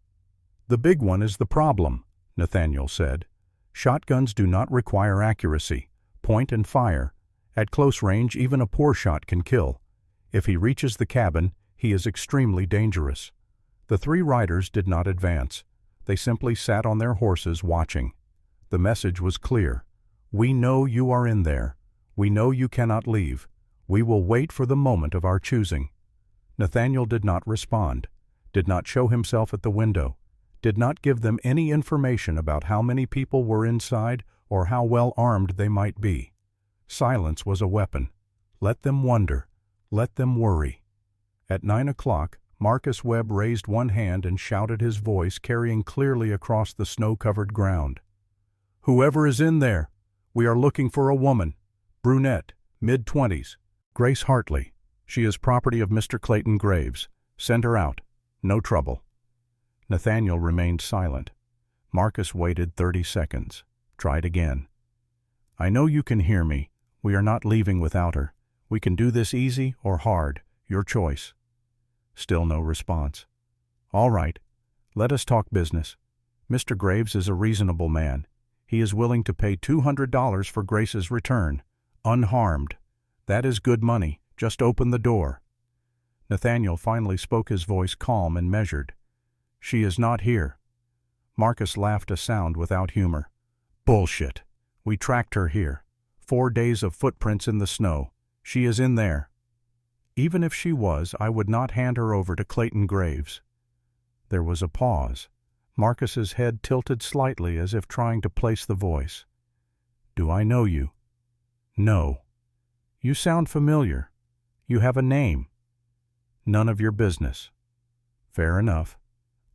"The big one is the problem," Nathaniel said. "Shotguns do not require accuracy. Point and fire. At close range, even a poor shot can kill. If he reaches the cabin, he is extremely dangerous." The three riders did not advance. They simply sat on their horses watching. The message was clear. "We know you are in there. We know you cannot leave. We will wait for the moment of our choosing." Nathaniel did not respond, did not show himself at the window, did not give them any information about how many people were inside or how well armed they might be. Silence was a weapon. Let them wonder. Let them worry. At 9 o'clock, Marcus Webb raised one hand and shouted, his voice carrying clearly across the snow-covered ground. "Whoever is in there, we are looking for a woman. Brunette, mid-20s. Grace Hartley. She is property of Mr. Clayton Graves. Send her out. No trouble." Nathaniel remained silent. Marcus waited 30 seconds. Tried again. "I know you can hear me. We are not leaving without her. We can do this easy or hard. Your choice." Still no response. "All right. Let us talk business. Mr. Graves is a reasonable man. He is willing to pay $200 for Grace's return. Unharmed. That is good money. Just open the door." Nathaniel finally spoke, his voice calm and measured. "She is not here." Marcus laughed, a sound without humor. "Bullshit. We tracked her here. 4 days of footprints in the snow. She is in there." "Even if she was, I would not hand her over to Clayton Graves." There was a pause. Marcus's head tilted slightly as if trying to place the voice. "Do I know you?" "No." "You sound familiar. You have a name." "None of your business." "Fair enough.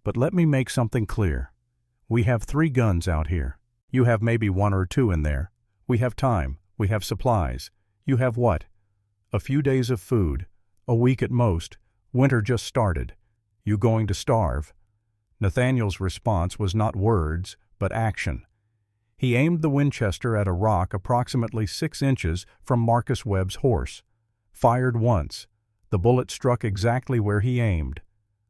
But let me make something clear. We have 3 guns out here. You have maybe 1 or 2 in there. We have time. We have supplies. You have what? A few days of food. A week at most. Winter just started. You going to starve?" Nathaniel's response was not words, but action. He aimed the Winchester at a rock approximately 6 inches from Marcus Webb's horse. Fired once. The bullet struck exactly where he aimed.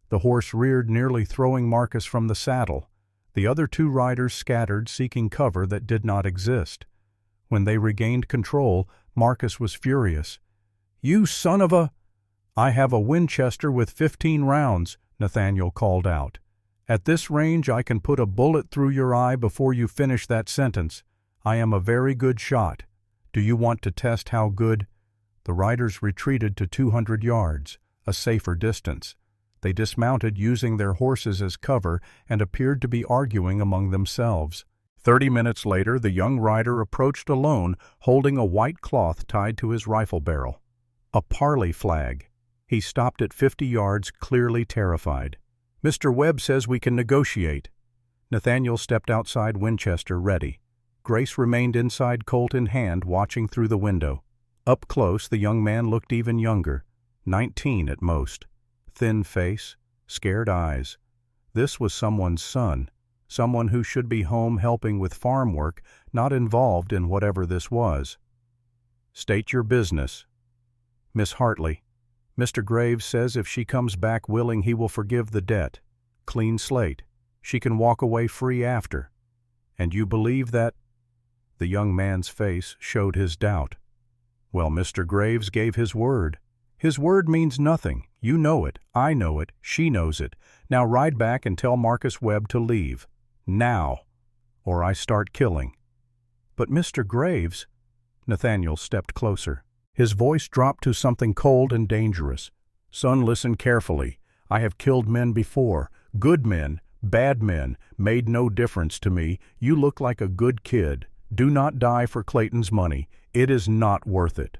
The horse reared, nearly throwing Marcus from the saddle. The other 2 riders scattered, seeking cover that did not exist. When they regained control, Marcus was furious. "You son of a—" "I have a Winchester with 15 rounds, Nathaniel called out. "At this range I can put a bullet through your eye before you finish that sentence. I am a very good shot. Do you want to test how good?" The riders retreated to 200 yards, a safer distance. They dismounted, using their horses as cover, and appeared to be arguing among themselves. 30 minutes later, the young rider approached alone, holding a white cloth tied to his rifle barrel. A parley flag. He stopped at 50 yards, clearly terrified. "Mr. Webb says we can negotiate." Nathaniel stepped outside, Winchester ready. Grace remained inside, Colt in hand, watching through the window. Up close, the young man looked even younger, 19 at most. Thin face, scared eyes. This was someone's son, someone who should be home helping with farm work, not involved in whatever this was. "State your business." "Miss Hartley, Mr. Graves says if she comes back willing he will forgive the debt. Clean slate. She can walk away free after." "And you believe that?" The young man's face showed his doubt. "Well, Mr. Graves gave his word. His word means nothing. You know it, I know it, she knows it. Now ride back and tell Marcus Webb to leave. Now, or I start killing." "But Mr. Graves—" Nathaniel stepped closer. His voice dropped to something cold and dangerous. "Son, listen carefully. I have killed men before. Good men, bad men, made no difference to me. You look like a good kid. Do not die for Clayton's money. It is not worth it."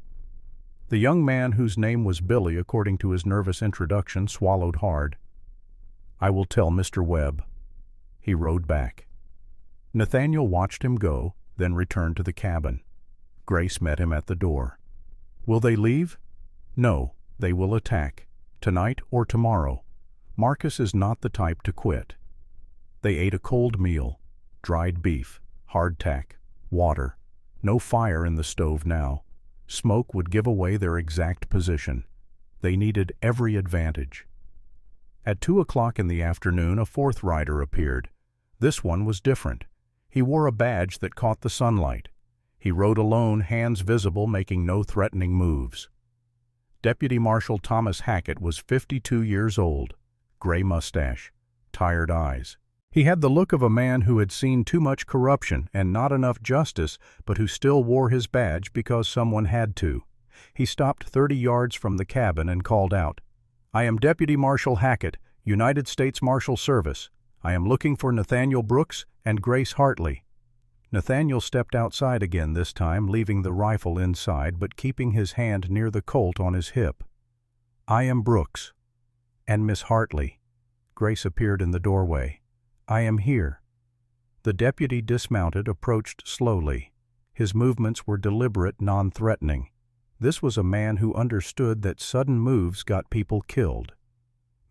The young man, whose name was Billy according to his nervous introduction, swallowed hard. "I will tell Mr. Webb." He rode back. Nathaniel watched him go, then returned to the cabin. Grace met him at the door. "Will they leave?" "No, they will attack. Tonight or tomorrow. Marcus is not the type to quit." They ate a cold meal, dried beef, hardtack, water. No fire in the stove now. Smoke would give away their exact position. They needed every advantage. At 2 o'clock in the afternoon, a fourth rider appeared. This one was different. He wore a badge that caught the sunlight. He rode alone, hands visible, making no threatening moves. Deputy Marshal Thomas Hackett was 52 years old, gray mustache, tired eyes. He had the look of a man who had seen too much corruption and not enough justice, but who still wore his badge because someone had to. He stopped 30 yards from the cabin and called out, "I am Deputy Marshal Hackett, United States Marshal Service. I am looking for Nathaniel Brooks and Grace Hartley." Nathaniel stepped outside again this time, leaving the rifle inside but keeping his hand near the Colt on his hip. "I am Brooks." "And Miss Hartley." Grace appeared in the doorway. "I am here." The deputy dismounted, approached slowly. His movements were deliberate, non-threatening. This was a man who understood that sudden moves got people killed.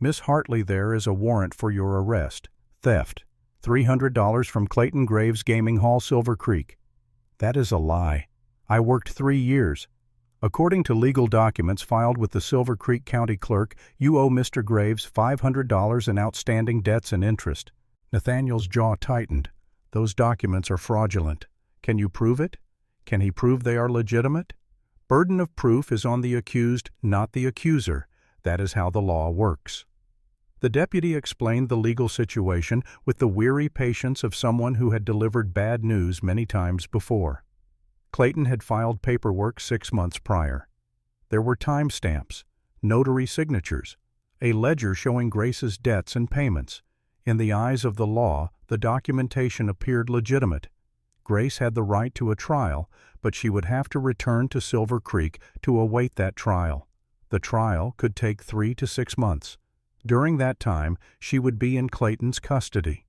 "Miss Hartley, there is a warrant for your arrest. Theft. $300 from Clayton Graves Gaming Hall, Silver Creek." "That is a lie. I worked 3 years. According to legal documents filed with the Silver Creek County Clerk, you owe Mr. Graves $500 in outstanding debts and interest." Nathaniel's jaw tightened. "Those documents are fraudulent. Can you prove it? Can he prove they are legitimate?" "Burden of proof is on the accused, not the accuser. That is how the law works." The deputy explained the legal situation with the weary patience of someone who had delivered bad news many times before. Clayton had filed paperwork 6 months prior. There were time stamps, notary signatures, a ledger showing Grace's debts and payments. In the eyes of the law, the documentation appeared legitimate. Grace had the right to a trial, but she would have to return to Silver Creek to await that trial. The trial could take 3 to 6 months. During that time, she would be in Clayton's custody.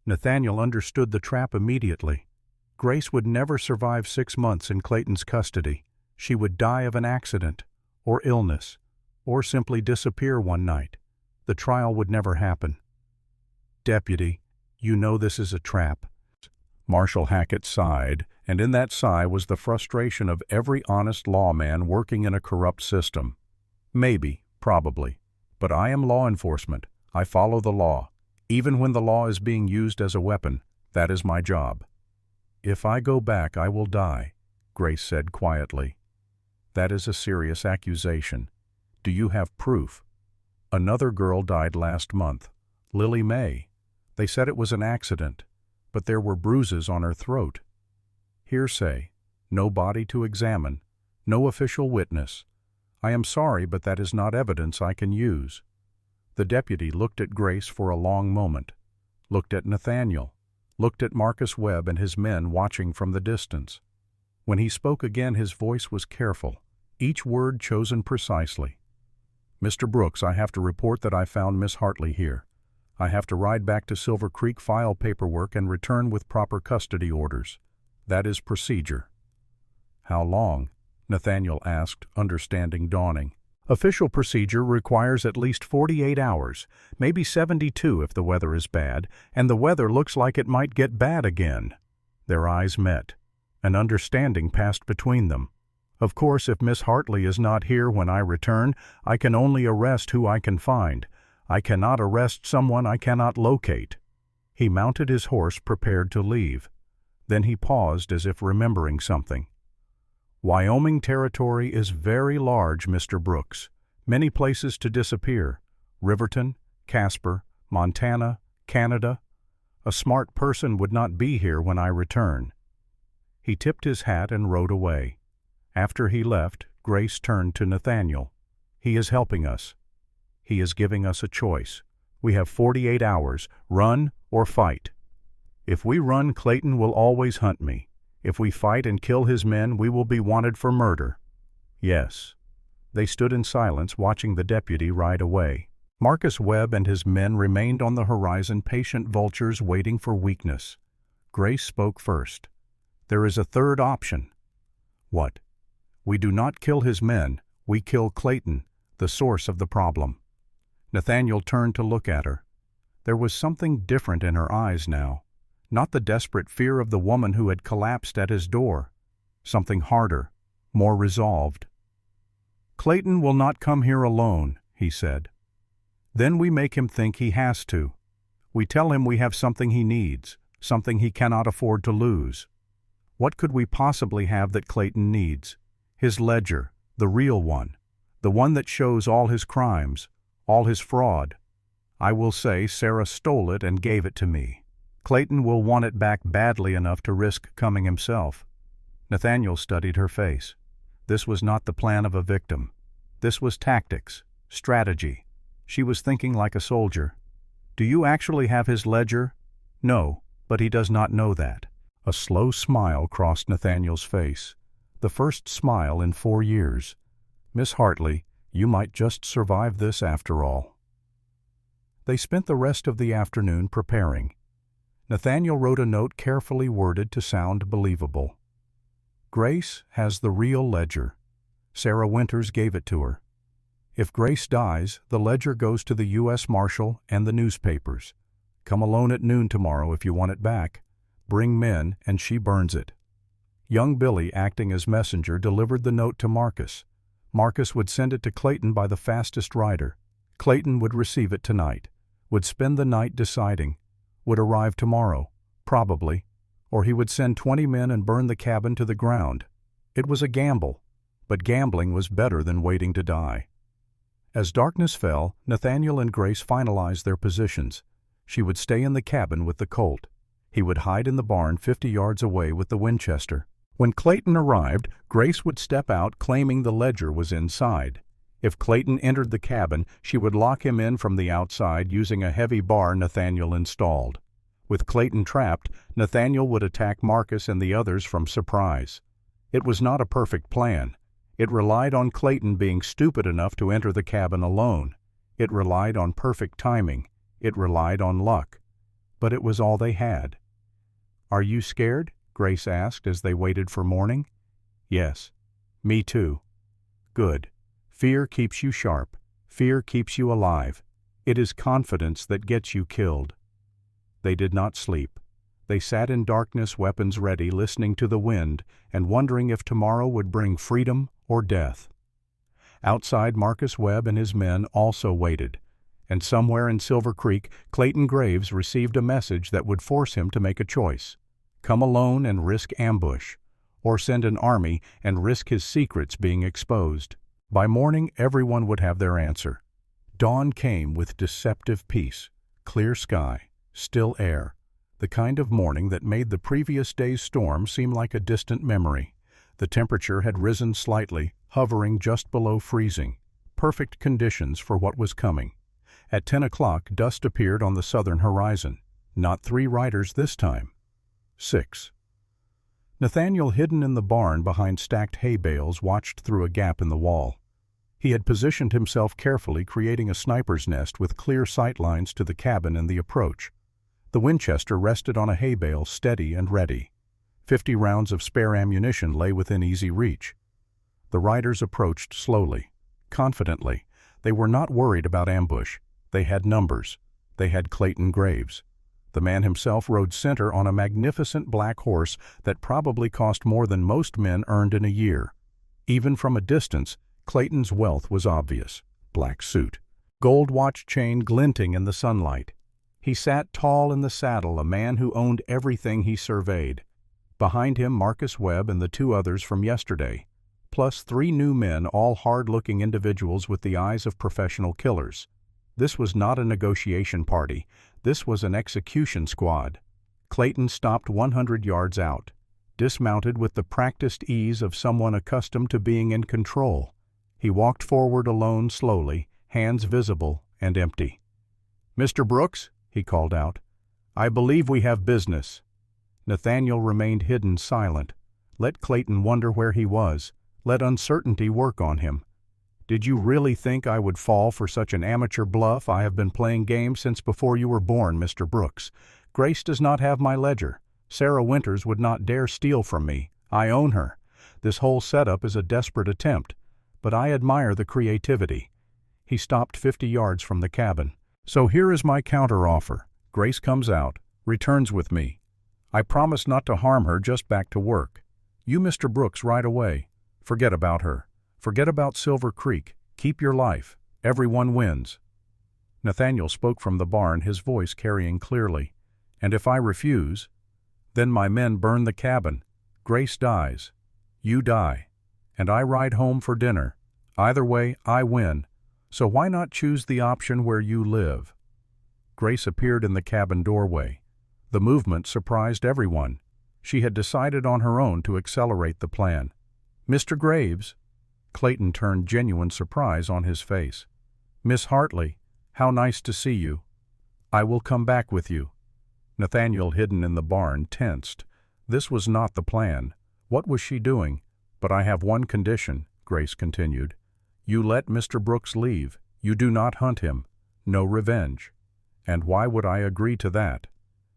Nathaniel understood the trap immediately. Grace would never survive 6 months in Clayton's custody. She would die of an accident, or illness, or simply disappear one night. The trial would never happen. "Deputy, you know this is a trap." Marshal Hackett sighed, and in that sigh was the frustration of every honest lawman working in a corrupt system. "Maybe, probably. But I am law enforcement. I follow the law. Even when the law is being used as a weapon, that is my job." "If I go back, I will die," Grace said quietly. "That is a serious accusation. Do you have proof?" "Another girl died last month, Lily May. They said it was an accident, but there were bruises on her throat." "Hearsay. No body to examine. No official witness. I am sorry, but that is not evidence I can use." The deputy looked at Grace for a long moment, looked at Nathaniel, looked at Marcus Webb and his men watching from the distance. When he spoke again, his voice was careful, each word chosen precisely. "Mr. Brooks, I have to report that I found Miss Hartley here. I have to ride back to Silver Creek, file paperwork, and return with proper custody orders. That is procedure." "How long?" Nathaniel asked, understanding dawning. Official procedure requires at least 48 hours, maybe 72 if the weather is bad, and the weather looks like it might get bad again. Their eyes met. An understanding passed between them. Of course, if Miss Hartley is not here when I return, I can only arrest who I can find. I cannot arrest someone I cannot locate. He mounted his horse, prepared to leave. Then he paused as if remembering something. Wyoming territory is very large, Mr. Brooks. Many places to disappear. Riverton, Casper, Montana, Canada. A smart person would not be here when I return. He tipped his hat and rode away. After he left, Grace turned to Nathaniel. He is helping us. He is giving us a choice. We have 48 hours, run or fight. If we run, Clayton will always hunt me. If we fight and kill his men, we will be wanted for murder. Yes. They stood in silence, watching the deputy ride away. Marcus Webb and his men remained on the horizon, patient vultures waiting for weakness. Grace spoke first. There is a third option. What? We do not kill his men. We kill Clayton, the source of the problem. Nathaniel turned to look at her. There was something different in her eyes now. Not the desperate fear of the woman who had collapsed at his door. Something harder, more resolved. Clayton will not come here alone, he said. Then we make him think he has to. We tell him we have something he needs, something he cannot afford to lose. What could we possibly have that Clayton needs? His ledger, the real one, the one that shows all his crimes, all his fraud. I will say Sarah stole it and gave it to me. Clayton will want it back badly enough to risk coming himself. Nathaniel studied her face. This was not the plan of a victim. This was tactics, strategy. She was thinking like a soldier. Do you actually have his ledger? No, but he does not know that. A slow smile crossed Nathaniel's face. The first smile in 4 years. Miss Hartley, you might just survive this after all. They spent the rest of the afternoon preparing. Nathaniel wrote a note carefully worded to sound believable. Grace has the real ledger. Sarah Winters gave it to her. If Grace dies, the ledger goes to the U.S. Marshal and the newspapers. Come alone at noon tomorrow if you want it back. Bring men, and she burns it. Young Billy, acting as messenger, delivered the note to Marcus. Marcus would send it to Clayton by the fastest rider. Clayton would receive it tonight, would spend the night deciding, would arrive tomorrow, probably, or he would send 20 men and burn the cabin to the ground. It was a gamble, but gambling was better than waiting to die. As darkness fell, Nathaniel and Grace finalized their positions. She would stay in the cabin with the Colt. He would hide in the barn 50 yards away with the Winchester. When Clayton arrived, Grace would step out claiming the ledger was inside. If Clayton entered the cabin, she would lock him in from the outside using a heavy bar Nathaniel installed. With Clayton trapped, Nathaniel would attack Marcus and the others from surprise. It was not a perfect plan. It relied on Clayton being stupid enough to enter the cabin alone. It relied on perfect timing. It relied on luck. But it was all they had. "Are you scared?" Grace asked as they waited for morning. "Yes. Me too." "Good. Fear keeps you sharp. Fear keeps you alive. It is confidence that gets you killed." They did not sleep. They sat in darkness, weapons ready, listening to the wind and wondering if tomorrow would bring freedom or death. Outside, Marcus Webb and his men also waited, and somewhere in Silver Creek, Clayton Graves received a message that would force him to make a choice: come alone and risk ambush, or send an army and risk his secrets being exposed. By morning, everyone would have their answer. Dawn came with deceptive peace, clear sky, still air, the kind of morning that made the previous day's storm seem like a distant memory. The temperature had risen slightly, hovering just below freezing. Perfect conditions for what was coming. At 10 o'clock, dust appeared on the southern horizon. Not 3 riders this time. 6. Nathaniel, hidden in the barn behind stacked hay bales, watched through a gap in the wall. He had positioned himself carefully, creating a sniper's nest with clear sight lines to the cabin and the approach. The Winchester rested on a hay bale, steady and ready. 50 rounds of spare ammunition lay within easy reach. The riders approached slowly, confidently. They were not worried about ambush. They had numbers. They had Clayton Graves. The man himself rode center on a magnificent black horse that probably cost more than most men earned in a year. Even from a distance, Clayton's wealth was obvious. Black suit, gold watch chain glinting in the sunlight. He sat tall in the saddle, a man who owned everything he surveyed. Behind him, Marcus Webb and the two others from yesterday, plus 3 new men, all hard-looking individuals with the eyes of professional killers. This was not a negotiation party. This was an execution squad. Clayton stopped 100 yards out, dismounted with the practiced ease of someone accustomed to being in control. He walked forward alone, slowly, hands visible and empty. "Mr. Brooks," he called out, "I believe we have business." Nathaniel remained hidden, silent. Let Clayton wonder where he was. Let uncertainty work on him. "Did you really think I would fall for such an amateur bluff? I have been playing games since before you were born, Mr. Brooks. Grace does not have my ledger. Sarah Winters would not dare steal from me. I own her. This whole setup is a desperate attempt, but I admire the creativity." He stopped 50 yards from the cabin. "So here is my counteroffer. Grace comes out, returns with me. I promise not to harm her, just back to work. You, Mr. Brooks, right away. Forget about her. Forget about Silver Creek. Keep your life. Everyone wins." Nathaniel spoke from the barn, his voice carrying clearly. "And if I refuse, then my men burn the cabin. Grace dies. You die. And I ride home for dinner. Either way, I win. So why not choose the option where you live?" Grace appeared in the cabin doorway. The movement surprised everyone. She had decided on her own to accelerate the plan. "Mr. Graves?" Clayton turned genuine surprise on his face. "Miss Hartley, how nice to see you. I will come back with you." Nathaniel, hidden in the barn, tensed. This was not the plan. What was she doing? "But I have one condition," Grace continued. "You let Mr. Brooks leave. You do not hunt him. No revenge." "And why would I agree to that?"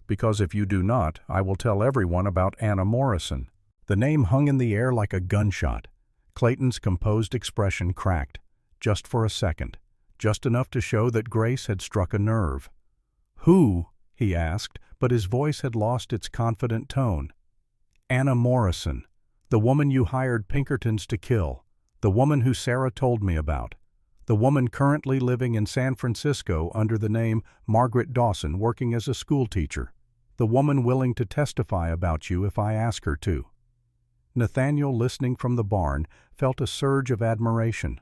"Because if you do not, I will tell everyone about Anna Morrison." The name hung in the air like a gunshot. Clayton's composed expression cracked, just for a second, just enough to show that Grace had struck a nerve. "Who?" he asked, but his voice had lost its confident tone. "Anna Morrison, the woman you hired Pinkertons to kill, the woman who Sarah told me about, the woman currently living in San Francisco under the name Margaret Dawson, working as a schoolteacher, the woman willing to testify about you if I ask her to." Nathaniel, listening from the barn, felt a surge of admiration.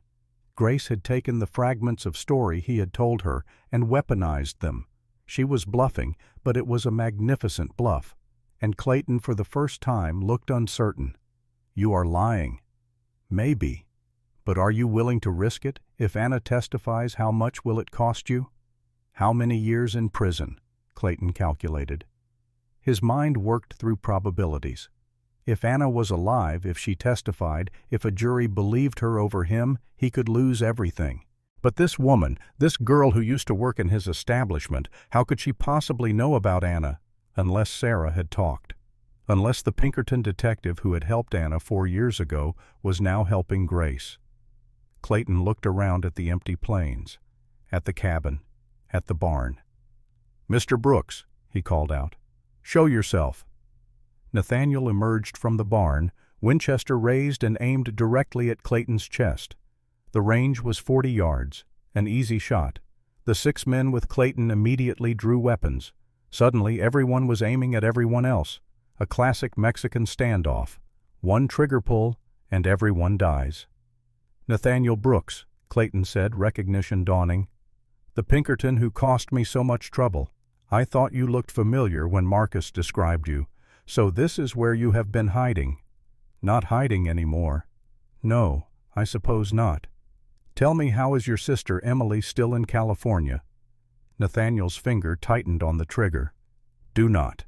Grace had taken the fragments of story he had told her and weaponized them. She was bluffing, but it was a magnificent bluff, and Clayton for the first time looked uncertain. "You are lying." "Maybe. But are you willing to risk it? If Anna testifies, how much will it cost you?" "How many years in prison?" Clayton calculated. His mind worked through probabilities. If Anna was alive, if she testified, if a jury believed her over him, he could lose everything. But this woman, this girl who used to work in his establishment, how could she possibly know about Anna? Unless Sarah had talked. Unless the Pinkerton detective who had helped Anna 4 years ago was now helping Grace. Clayton looked around at the empty plains, at the cabin, at the barn. "Mr. Brooks," he called out, "show yourself." Nathaniel emerged from the barn, Winchester raised and aimed directly at Clayton's chest. The range was 40 yards, an easy shot. The 6 men with Clayton immediately drew weapons. Suddenly everyone was aiming at everyone else. A classic Mexican standoff. One trigger pull, and everyone dies. "Nathaniel Brooks," Clayton said, recognition dawning. "The Pinkerton who cost me so much trouble. I thought you looked familiar when Marcus described you. So this is where you have been hiding." "Not hiding anymore." "No, I suppose not. Tell me, how is your sister Emily still in California?" Nathaniel's finger tightened on the trigger. "Do not.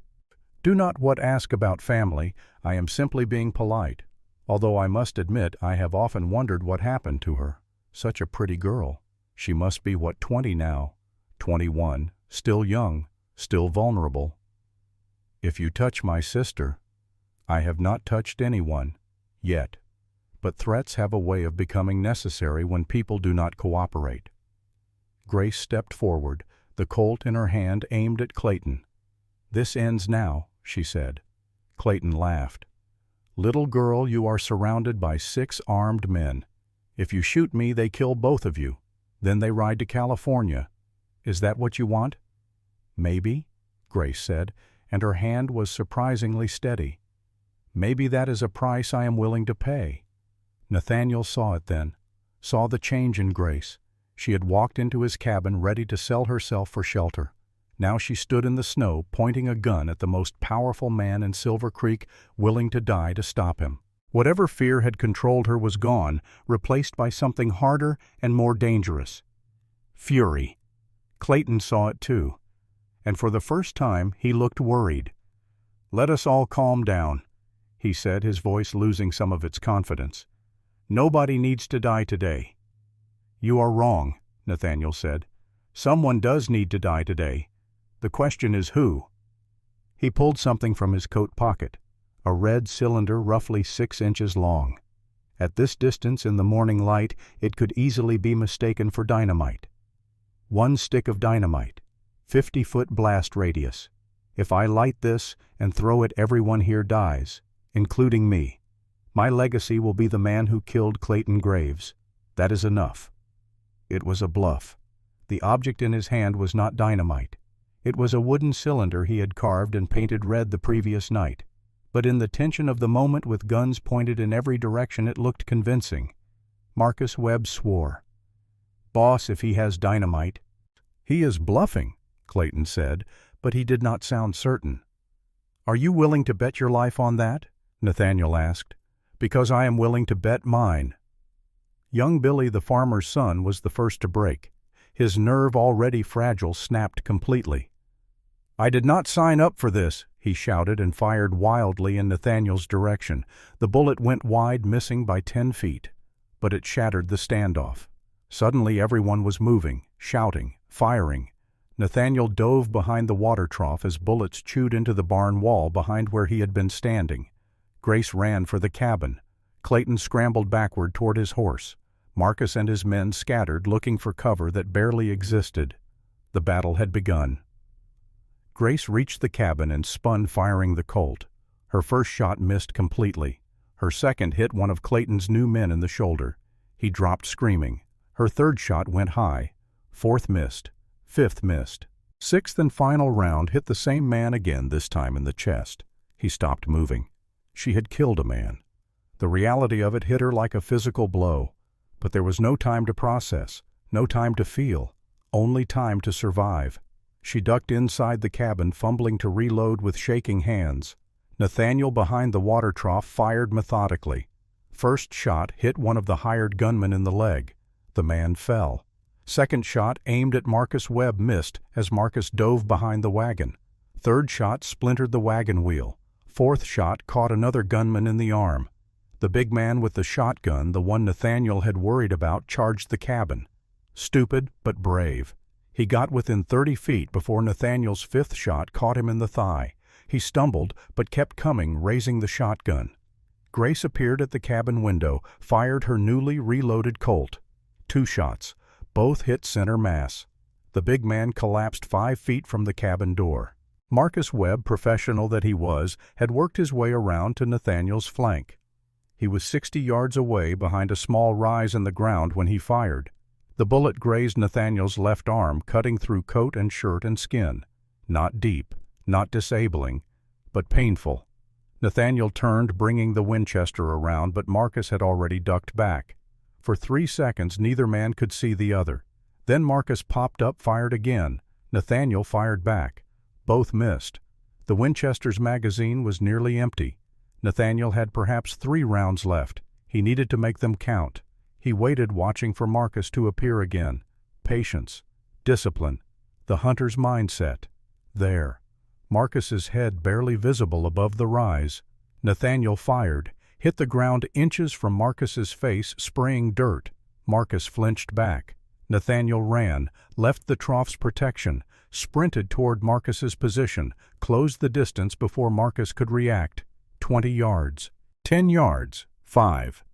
Do not what ask about family. I am simply being polite. Although I must admit I have often wondered what happened to her. Such a pretty girl. She must be, 20 now? 21, still young, still vulnerable. If you touch my sister—" "I have not touched anyone. Yet." but threats have a way of becoming necessary when people do not cooperate. Grace stepped forward, the Colt in her hand aimed at Clayton. "This ends now," she said. Clayton laughed. "Little girl, you are surrounded by 6 armed men. If you shoot me, they kill both of you. Then they ride to California. Is that what you want?" "Maybe," Grace said, and her hand was surprisingly steady. "Maybe that is a price I am willing to pay." Nathaniel saw it then, saw the change in Grace. She had walked into his cabin ready to sell herself for shelter. Now she stood in the snow, pointing a gun at the most powerful man in Silver Creek, willing to die to stop him. Whatever fear had controlled her was gone, replaced by something harder and more dangerous. Fury. Clayton saw it too, and for the first time he looked worried. "Let us all calm down," he said, his voice losing some of its confidence. "Nobody needs to die today." "You are wrong," Nathaniel said. "Someone does need to die today. The question is who?" He pulled something from his coat pocket, a red cylinder roughly 6 inches long. At this distance in the morning light, it could easily be mistaken for dynamite. 1 stick of dynamite, 50-foot blast radius. If I light this and throw it, everyone here dies, including me. My legacy will be the man who killed Clayton Graves. That is enough. It was a bluff. The object in his hand was not dynamite. It was a wooden cylinder he had carved and painted red the previous night. But in the tension of the moment, with guns pointed in every direction, it looked convincing. Marcus Webb swore. "Boss, if he has dynamite—" "He is bluffing," Clayton said, but he did not sound certain. "Are you willing to bet your life on that?" Nathaniel asked. "Because I am willing to bet mine." Young Billy, the farmer's son, was the first to break. His nerve, already fragile, snapped completely. "I did not sign up for this," he shouted and fired wildly in Nathaniel's direction. The bullet went wide, missing by 10 feet, but it shattered the standoff. Suddenly everyone was moving, shouting, firing. Nathaniel dove behind the water trough as bullets chewed into the barn wall behind where he had been standing. Grace ran for the cabin. Clayton scrambled backward toward his horse. Marcus and his men scattered, looking for cover that barely existed. The battle had begun. Grace reached the cabin and spun, firing the Colt. Her first shot missed completely. Her second hit one of Clayton's new men in the shoulder. He dropped screaming. Her third shot went high. Fourth missed. Fifth missed. Sixth and final round hit the same man again, this time in the chest. He stopped moving. She had killed a man. The reality of it hit her like a physical blow. But there was no time to process, no time to feel, only time to survive. She ducked inside the cabin, fumbling to reload with shaking hands. Nathaniel, behind the water trough, fired methodically. First shot hit one of the hired gunmen in the leg. The man fell. Second shot, aimed at Marcus Webb, missed as Marcus dove behind the wagon. Third shot splintered the wagon wheel. Fourth shot caught another gunman in the arm. The big man with the shotgun, the one Nathaniel had worried about, charged the cabin. Stupid, but brave. He got within 30 feet before Nathaniel's fifth shot caught him in the thigh. He stumbled, but kept coming, raising the shotgun. Grace appeared at the cabin window, fired her newly reloaded Colt. 2 shots. Both hit center mass. The big man collapsed 5 feet from the cabin door. Marcus Webb, professional that he was, had worked his way around to Nathaniel's flank. He was 60 yards away behind a small rise in the ground when he fired. The bullet grazed Nathaniel's left arm, cutting through coat and shirt and skin. Not deep, not disabling, but painful. Nathaniel turned, bringing the Winchester around, but Marcus had already ducked back. For 3 seconds, neither man could see the other. Then Marcus popped up, fired again. Nathaniel fired back. Both missed. The Winchester's magazine was nearly empty. Nathaniel had perhaps 3 rounds left. He needed to make them count. He waited, watching for Marcus to appear again. Patience. Discipline. The hunter's mindset. There. Marcus's head barely visible above the rise. Nathaniel fired, hit the ground inches from Marcus's face, spraying dirt. Marcus flinched back. Nathaniel ran, left the trough's protection, sprinted toward Marcus's position, closed the distance before Marcus could react. 20 yards. 10 yards. 5.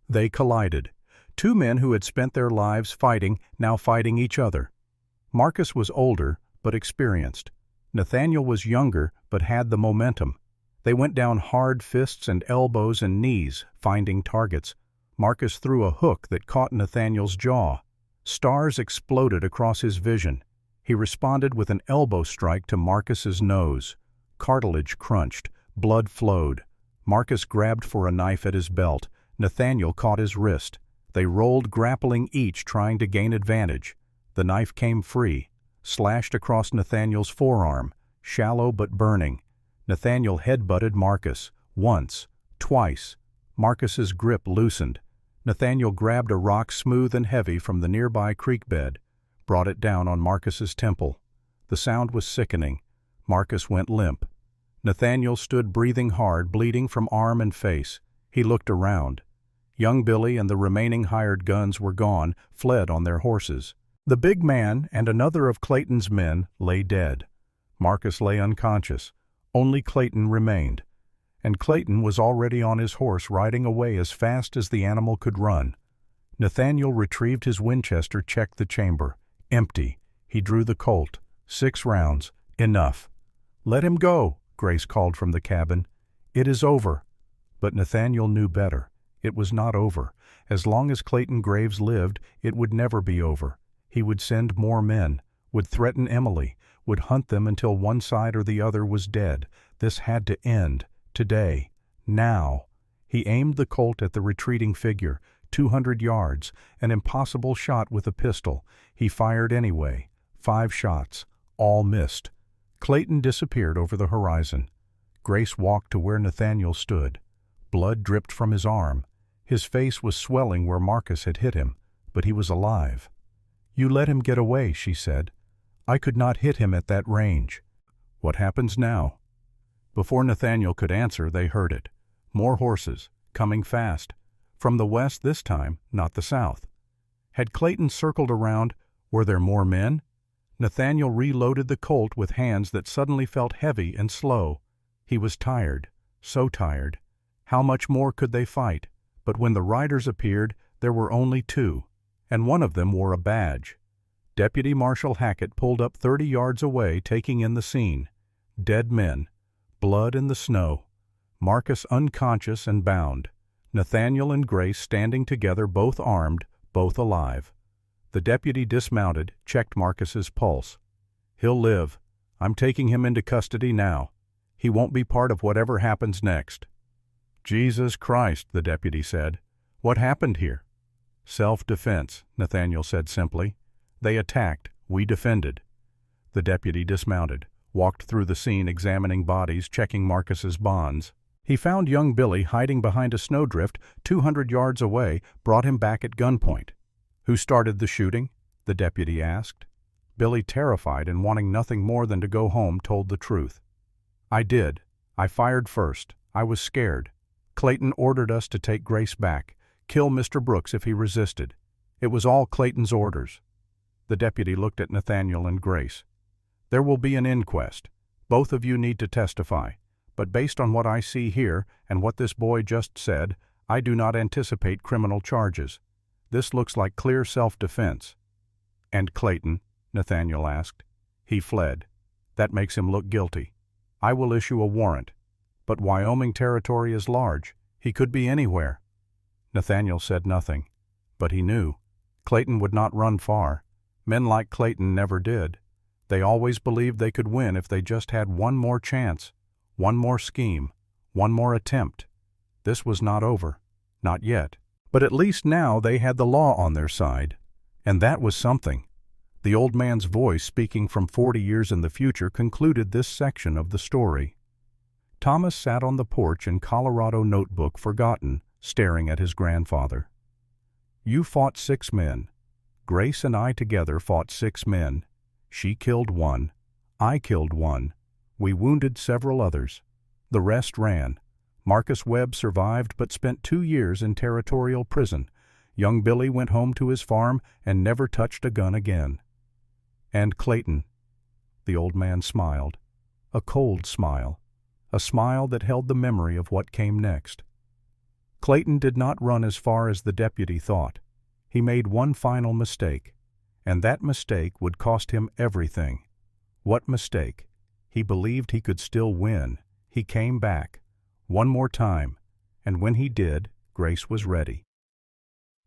They collided. Two men who had spent their lives fighting, now fighting each other. Marcus was older, but experienced. Nathaniel was younger, but had the momentum. They went down hard fists and elbows and knees, finding targets. Marcus threw a hook that caught Nathaniel's jaw. Stars exploded across his vision. He responded with an elbow strike to Marcus's nose. Cartilage crunched. Blood flowed. Marcus grabbed for a knife at his belt. Nathaniel caught his wrist. They rolled, grappling each, trying to gain advantage. The knife came free, slashed across Nathaniel's forearm, shallow but burning. Nathaniel headbutted Marcus, once, twice. Marcus's grip loosened. Nathaniel grabbed a rock smooth and heavy from the nearby creek bed, brought it down on Marcus's temple. The sound was sickening. Marcus went limp. Nathaniel stood breathing hard, bleeding from arm and face. He looked around. Young Billy and the remaining hired guns were gone, fled on their horses. The big man and another of Clayton's men lay dead. Marcus lay unconscious. Only Clayton remained. And Clayton was already on his horse, riding away as fast as the animal could run. Nathaniel retrieved his Winchester, checked the chamber. Empty. He drew the Colt. 6 rounds. Enough. "Let him go," Grace called from the cabin. "It is over." But Nathaniel knew better. It was not over. As long as Clayton Graves lived, it would never be over. He would send more men, would threaten Emily, would hunt them until one side or the other was dead. This had to end. Today. Now. He aimed the Colt at the retreating figure. 200 yards. An impossible shot with a pistol. He fired anyway. 5 shots. All missed. Clayton disappeared over the horizon. Grace walked to where Nathaniel stood. Blood dripped from his arm. His face was swelling where Marcus had hit him, but he was alive. "You let him get away," she said. "I could not hit him at that range." "What happens now?" Before Nathaniel could answer, they heard it. More horses, coming fast. From the west this time, not the south. Had Clayton circled around? Were there more men? Nathaniel reloaded the Colt with hands that suddenly felt heavy and slow. He was tired, so tired. How much more could they fight? But when the riders appeared, there were only 2, and one of them wore a badge. Deputy Marshal Hackett pulled up 30 yards away, taking in the scene. Dead men. Blood in the snow. Marcus unconscious and bound. Nathaniel and Grace standing together, both armed, both alive. The deputy dismounted, checked Marcus's pulse. "He'll live. I'm taking him into custody now. He won't be part of whatever happens next." "Jesus Christ," the deputy said. "What happened here?" "Self-defense," Nathaniel said simply. "They attacked. We defended." The deputy dismounted, walked through the scene, examining bodies, checking Marcus's bonds. He found young Billy hiding behind a snowdrift 200 yards away, brought him back at gunpoint. "Who started the shooting?" the deputy asked. Billy, terrified and wanting nothing more than to go home, told the truth. "I did. I fired first. I was scared. Clayton ordered us to take Grace back, kill Mr. Brooks if he resisted. It was all Clayton's orders." The deputy looked at Nathaniel and Grace. "There will be an inquest. Both of you need to testify. But based on what I see here and what this boy just said, I do not anticipate criminal charges. This looks like clear self-defense." "And Clayton?" Nathaniel asked. "He fled. That makes him look guilty. I will issue a warrant. But Wyoming territory is large. He could be anywhere." Nathaniel said nothing. But he knew. Clayton would not run far. Men like Clayton never did. They always believed they could win if they just had one more chance, one more scheme, one more attempt. This was not over. Not yet. But at least now they had the law on their side. And that was something. The old man's voice, speaking from 40 years in the future, concluded this section of the story. Thomas sat on the porch in Colorado notebook, forgotten, staring at his grandfather. "You fought 6 men. Grace and I together fought 6 men. She killed 1. I killed 1. We wounded several others. The rest ran. Marcus Webb survived but spent 2 years in territorial prison. Young Billy went home to his farm and never touched a gun again." "And Clayton?" The old man smiled. A cold smile. A smile that held the memory of what came next. Clayton did not run as far as the deputy thought. He made one final mistake, and that mistake would cost him everything. What mistake? He believed he could still win. He came back. One more time, and when he did, Grace was ready.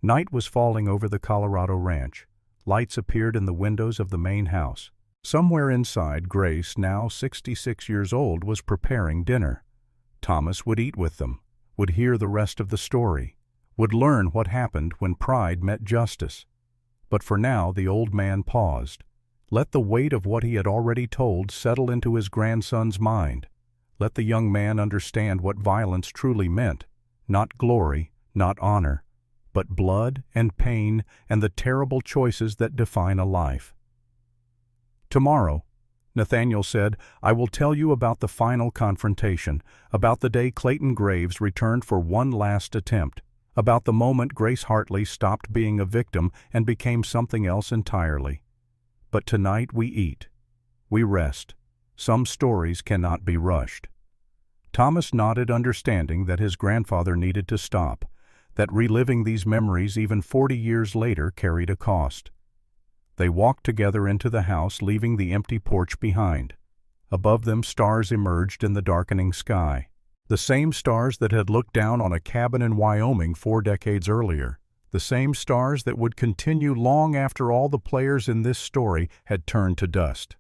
Night was falling over the Colorado ranch. Lights appeared in the windows of the main house. Somewhere inside, Grace, now 66 years old, was preparing dinner. Thomas would eat with them, would hear the rest of the story, would learn what happened when pride met justice. But for now the old man paused. Let the weight of what he had already told settle into his grandson's mind. Let the young man understand what violence truly meant. Not glory, not honor, but blood and pain and the terrible choices that define a life. Tomorrow, Nathaniel said, I will tell you about the final confrontation, about the day Clayton Graves returned for one last attempt, about the moment Grace Hartley stopped being a victim and became something else entirely. But tonight we eat. We rest. Some stories cannot be rushed. Thomas nodded, understanding that his grandfather needed to stop, that reliving these memories even 40 years later carried a cost. They walked together into the house, leaving the empty porch behind. Above them, stars emerged in the darkening sky. The same stars that had looked down on a cabin in Wyoming 4 decades earlier. The same stars that would continue long after all the players in this story had turned to dust.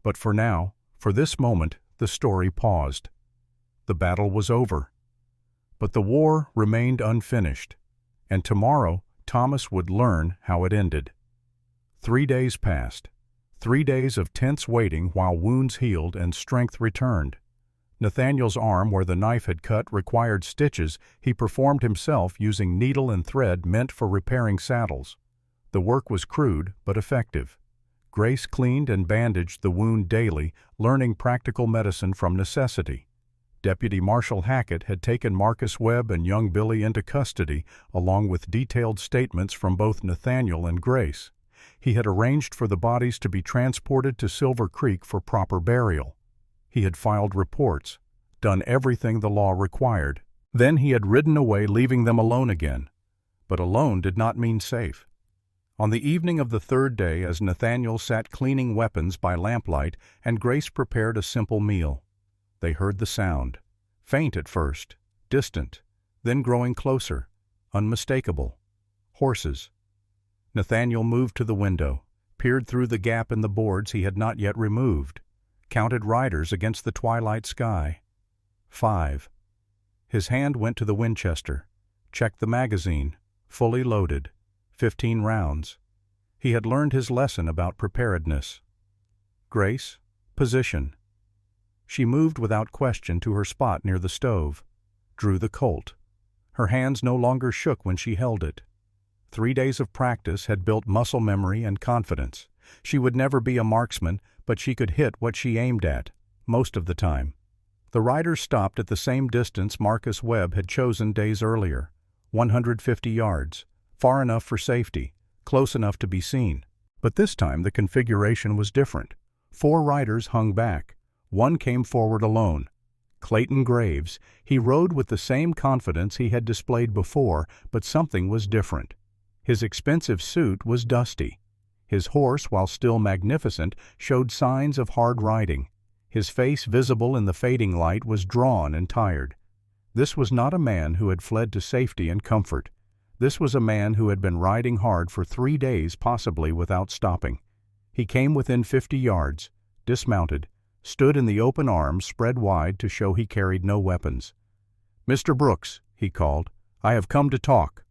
But for now, for this moment, the story paused. The battle was over. But the war remained unfinished, and tomorrow Thomas would learn how it ended. 3 days passed. 3 days of tense waiting while wounds healed and strength returned. Nathaniel's arm, where the knife had cut, required stitches he performed himself using needle and thread meant for repairing saddles. The work was crude but effective. Grace cleaned and bandaged the wound daily, learning practical medicine from necessity. Deputy Marshal Hackett had taken Marcus Webb and young Billy into custody, along with detailed statements from both Nathaniel and Grace. He had arranged for the bodies to be transported to Silver Creek for proper burial. He had filed reports, done everything the law required. Then he had ridden away, leaving them alone again. But alone did not mean safe. On the evening of the 3rd day, as Nathaniel sat cleaning weapons by lamplight and Grace prepared a simple meal, they heard the sound, faint at first, distant, then growing closer, unmistakable. Horses. Nathaniel moved to the window, peered through the gap in the boards he had not yet removed, counted riders against the twilight sky. 5. His hand went to the Winchester, checked the magazine, fully loaded, 15 rounds. He had learned his lesson about preparedness. Grace, position. She moved without question to her spot near the stove, drew the Colt. Her hands no longer shook when she held it. 3 days of practice had built muscle memory and confidence. She would never be a marksman, but she could hit what she aimed at, most of the time. The riders stopped at the same distance Marcus Webb had chosen days earlier, 150 yards, far enough for safety, close enough to be seen. But this time the configuration was different. 4 riders hung back. 1 came forward alone. Clayton Graves. He rode with the same confidence he had displayed before, but something was different. His expensive suit was dusty. His horse, while still magnificent, showed signs of hard riding. His face, visible in the fading light, was drawn and tired. This was not a man who had fled to safety and comfort. This was a man who had been riding hard for 3 days, possibly without stopping. He came within 50 yards, dismounted, stood in the open arms spread wide to show he carried no weapons. "Mr. Brooks," he called, "I have come to talk."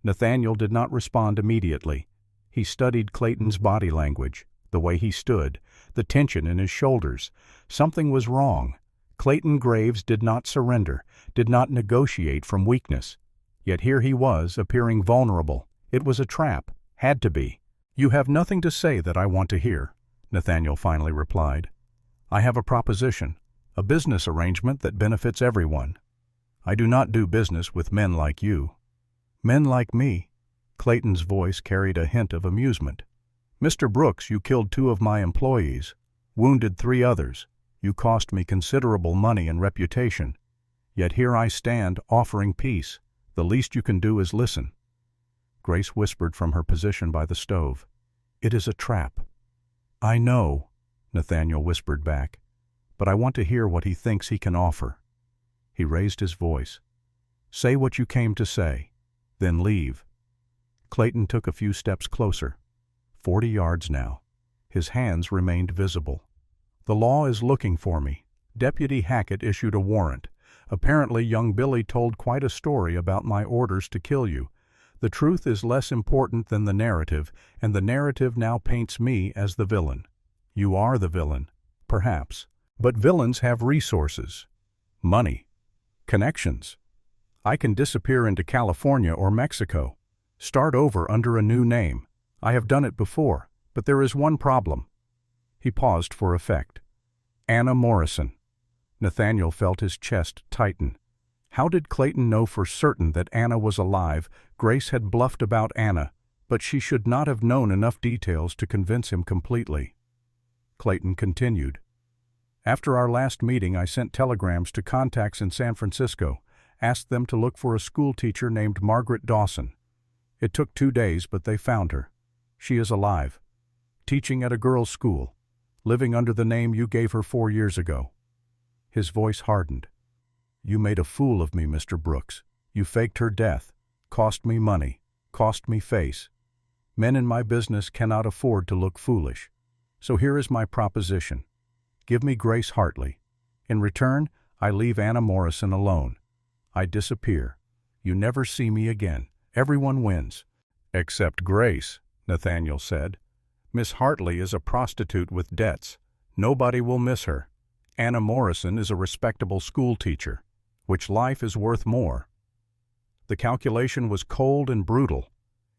Nathaniel did not respond immediately. He studied Clayton's body language, the way he stood, the tension in his shoulders. Something was wrong. Clayton Graves did not surrender, did not negotiate from weakness. Yet here he was, appearing vulnerable. It was a trap, had to be. "You have nothing to say that I want to hear," Nathaniel finally replied. "I have a proposition, a business arrangement that benefits everyone. I do not do business with men like you." "Men like me?" Clayton's voice carried a hint of amusement. "Mr. Brooks, you killed 2 of my employees, wounded 3 others. You cost me considerable money and reputation. Yet here I stand, offering peace. The least you can do is listen." Grace whispered from her position by the stove. "It is a trap." "I know," Nathaniel whispered back, "but I want to hear what he thinks he can offer." He raised his voice. "Say what you came to say, then leave." Clayton took a few steps closer. 40 yards now. His hands remained visible. "The law is looking for me. Deputy Hackett issued a warrant. Apparently young Billy told quite a story about my orders to kill you. The truth is less important than the narrative, and the narrative now paints me as the villain. You are the villain, perhaps. But villains have resources. Money. Connections. I can disappear into California or Mexico. Start over under a new name. I have done it before, but there is one problem." He paused for effect. "Anna Morrison." Nathaniel felt his chest tighten. How did Clayton know for certain that Anna was alive? Grace had bluffed about Anna, but she should not have known enough details to convince him completely. Clayton continued. "After our last meeting, I sent telegrams to contacts in San Francisco, asked them to look for a school teacher named Margaret Dawson. It took 2 days, but they found her. She is alive, teaching at a girls' school, living under the name you gave her 4 years ago." His voice hardened. "You made a fool of me, Mr. Brooks. You faked her death, cost me money, cost me face. Men in my business cannot afford to look foolish. So here is my proposition. Give me Grace Hartley. In return, I leave Anna Morrison alone. I disappear. You never see me again. Everyone wins." "Except Grace," Nathaniel said. "Miss Hartley is a prostitute with debts. Nobody will miss her. Anna Morrison is a respectable school teacher. Which life is worth more?" The calculation was cold and brutal.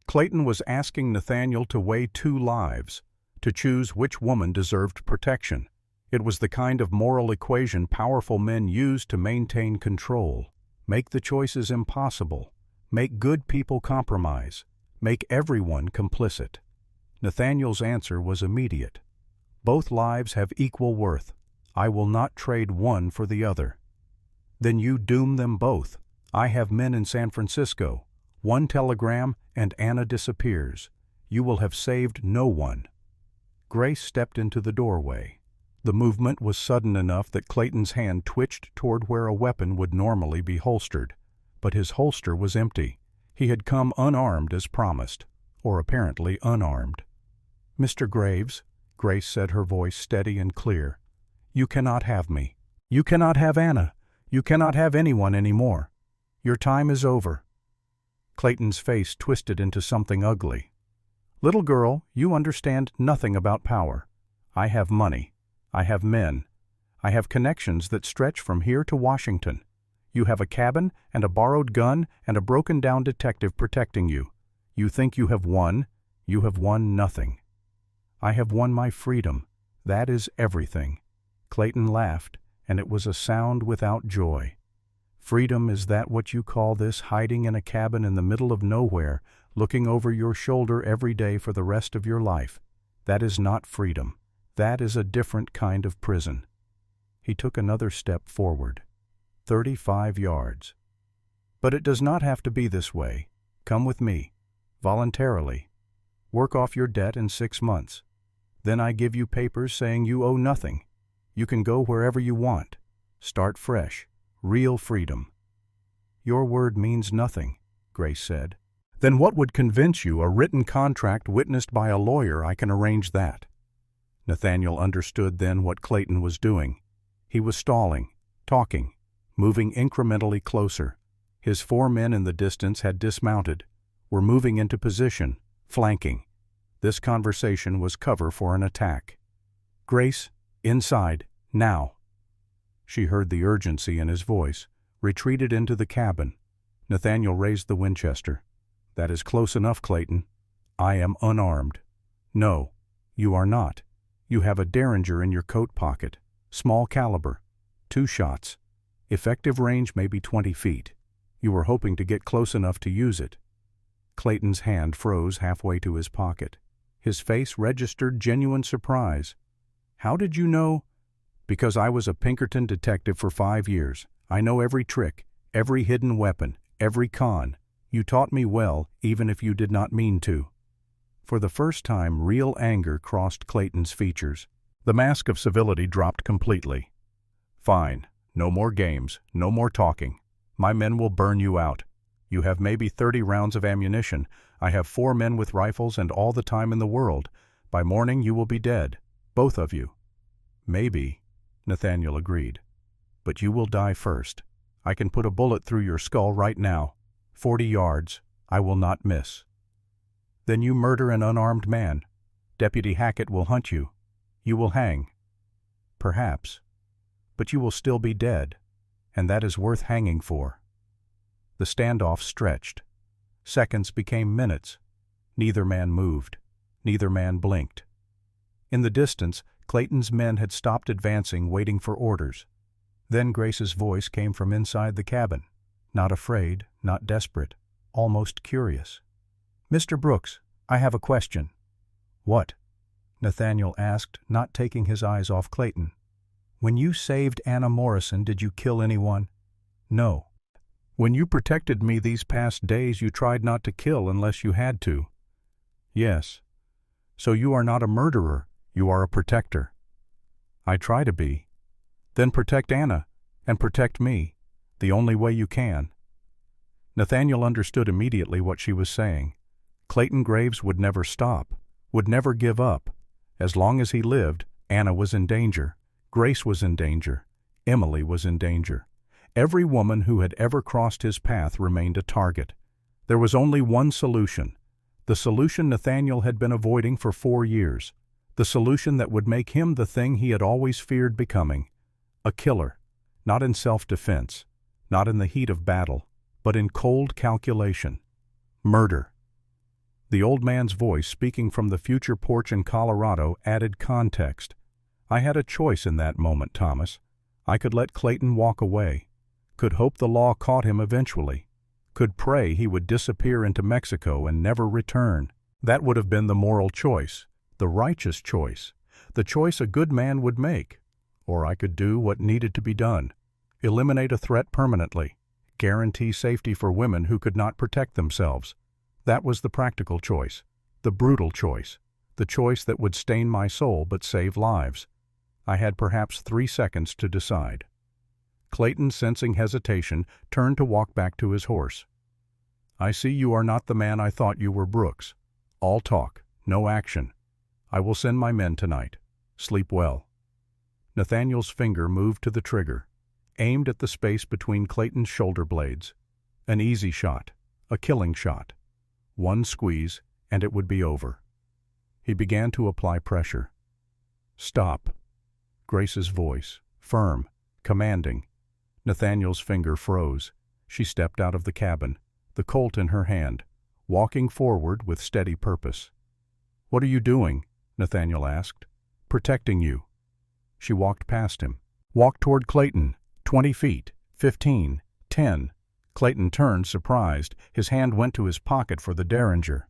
Clayton was asking Nathaniel to weigh 2 lives, to choose which woman deserved protection. It was the kind of moral equation powerful men use to maintain control, make the choices impossible, make good people compromise, make everyone complicit. Nathaniel's answer was immediate. "Both lives have equal worth. I will not trade one for the other." "Then you doom them both. I have men in San Francisco. One telegram and Anna disappears. You will have saved no one." Grace stepped into the doorway. The movement was sudden enough that Clayton's hand twitched toward where a weapon would normally be holstered. But his holster was empty. He had come unarmed as promised, or apparently unarmed. "Mr. Graves," Grace said, her voice steady and clear, "you cannot have me. You cannot have Anna. You cannot have anyone anymore. Your time is over." Clayton's face twisted into something ugly. "Little girl, you understand nothing about power. I have money. I have men. I have connections that stretch from here to Washington. You have a cabin and a borrowed gun and a broken-down detective protecting you. You think you have won. You have won nothing. I have won my freedom. That is everything." Clayton laughed, and it was a sound without joy. "Freedom, is that what you call this, hiding in a cabin in the middle of nowhere, looking over your shoulder every day for the rest of your life? That is not freedom. That is a different kind of prison." He took another step forward. 35 yards. "But it does not have to be this way. Come with me, voluntarily. Work off your debt in 6 months. Then I give you papers saying you owe nothing. You can go wherever you want. Start fresh. Real freedom." "Your word means nothing," Grace said. "Then what would convince you? A written contract witnessed by a lawyer? I can arrange that." Nathaniel understood then what Clayton was doing. He was stalling, talking, moving incrementally closer. His 4 men in the distance had dismounted, were moving into position, flanking. This conversation was cover for an attack. "Grace, inside, now." She heard the urgency in his voice, retreated into the cabin. Nathaniel raised the Winchester. "That is close enough, Clayton. I am unarmed." "No, you are not. You have a Derringer in your coat pocket. Small caliber. 2 shots. Effective range maybe 20 feet. You were hoping to get close enough to use it." Clayton's hand froze halfway to his pocket. His face registered genuine surprise. "How did you know?" "Because I was a Pinkerton detective for 5 years. I know every trick, every hidden weapon, every con. You taught me well, even if you did not mean to." For the first time, real anger crossed Clayton's features. The mask of civility dropped completely. "Fine. No more games, no more talking. My men will burn you out. You have maybe 30 rounds of ammunition. I have 4 men with rifles and all the time in the world. By morning you will be dead, both of you." "Maybe," Nathaniel agreed. "But you will die first. I can put a bullet through your skull right now. 40 yards. I will not miss." "Then you murder an unarmed man. Deputy Hackett will hunt you. You will hang." "Perhaps. But you will still be dead, and that is worth hanging for." The standoff stretched. Seconds became minutes. Neither man moved. Neither man blinked. In the distance, Clayton's men had stopped advancing, waiting for orders. Then Grace's voice came from inside the cabin, not afraid, not desperate, almost curious. "Mr. Brooks, I have a question." "What?" Nathaniel asked, not taking his eyes off Clayton. "When you saved Anna Morrison, did you kill anyone?" "No." "When you protected me these past days, you tried not to kill unless you had to." "Yes." "So you are not a murderer, you are a protector." "I try to be." "Then protect Anna, and protect me, the only way you can." Nathaniel understood immediately what she was saying. Clayton Graves would never stop, would never give up. As long as he lived, Anna was in danger, Grace was in danger, Emily was in danger. Every woman who had ever crossed his path remained a target. There was only one solution, the solution Nathaniel had been avoiding for 4 years, the solution that would make him the thing he had always feared becoming, a killer, not in self-defense, not in the heat of battle, but in cold calculation. Murder. The old man's voice, speaking from the future porch in Colorado, added context. "I had a choice in that moment, Thomas. I could let Clayton walk away, could hope the law caught him eventually, could pray he would disappear into Mexico and never return. That would have been the moral choice, the righteous choice, the choice a good man would make. Or I could do what needed to be done, eliminate a threat permanently, guarantee safety for women who could not protect themselves. That was the practical choice, the brutal choice, the choice that would stain my soul but save lives. I had perhaps 3 seconds to decide." Clayton, sensing hesitation, turned to walk back to his horse. "I see you are not the man I thought you were, Brooks. All talk, no action. I will send my men tonight. Sleep well." Nathaniel's finger moved to the trigger, aimed at the space between Clayton's shoulder blades. An easy shot, a killing shot. One squeeze, and it would be over. He began to apply pressure. "Stop." Grace's voice, firm, commanding. Nathaniel's finger froze. She stepped out of the cabin, the Colt in her hand, walking forward with steady purpose. "What are you doing?" Nathaniel asked. "Protecting you." She walked past him, walked toward Clayton, 20 feet, 15, 10. Clayton turned, surprised. His hand went to his pocket for the Derringer.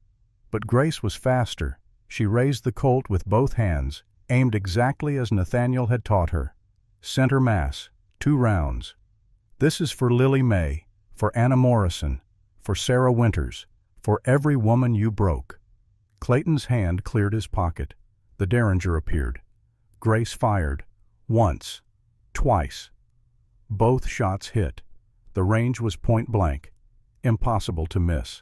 But Grace was faster. She raised the Colt with both hands, aimed exactly as Nathaniel had taught her. Center mass, 2 rounds. "This is for Lily May, for Anna Morrison, for Sarah Winters, for every woman you broke." Clayton's hand cleared his pocket. The Derringer appeared. Grace fired. Once. Twice. Both shots hit. The range was point blank. Impossible to miss.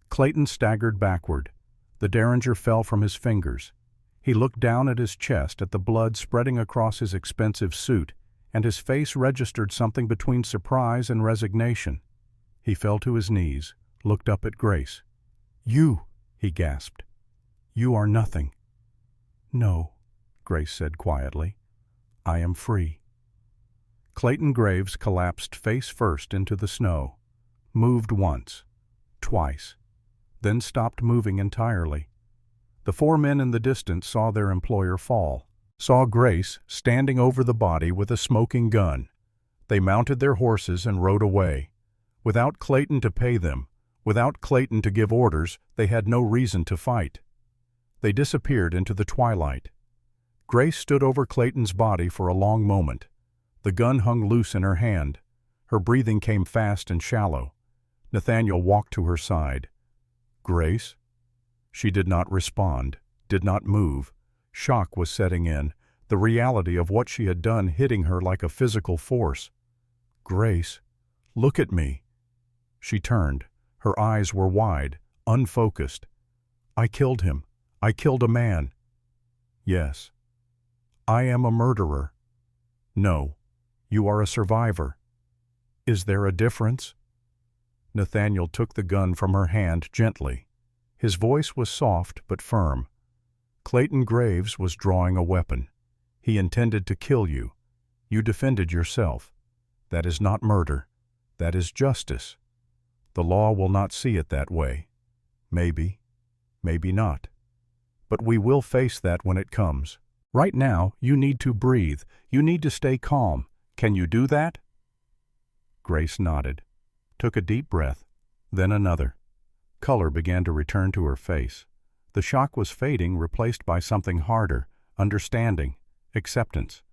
Clayton staggered backward. The Derringer fell from his fingers. He looked down at his chest, at the blood spreading across his expensive suit, and his face registered something between surprise and resignation. He fell to his knees, looked up at Grace. "You," he gasped. "You are nothing." "No," Grace said quietly. "I am free." Clayton Graves collapsed face first into the snow, moved once, twice, then stopped moving entirely. The 4 men in the distance saw their employer fall, saw Grace standing over the body with a smoking gun. They mounted their horses and rode away. Without Clayton to pay them, without Clayton to give orders, they had no reason to fight. They disappeared into the twilight. Grace stood over Clayton's body for a long moment. The gun hung loose in her hand. Her breathing came fast and shallow. Nathaniel walked to her side. "Grace?" She did not respond, did not move. Shock was setting in, the reality of what she had done hitting her like a physical force. "Grace, look at me." She turned. Her eyes were wide, unfocused. "I killed him. I killed a man." "Yes." "I am a murderer." "No. You are a survivor." "Is there a difference?" Nathaniel took the gun from her hand gently. His voice was soft but firm. "Clayton Graves was drawing a weapon. He intended to kill you. You defended yourself. That is not murder. That is justice. The law will not see it that way. Maybe, maybe not. But we will face that when it comes. Right now, you need to breathe. You need to stay calm. Can you do that?" Grace nodded, took a deep breath, then another. Color began to return to her face. The shock was fading, replaced by something harder, understanding, acceptance.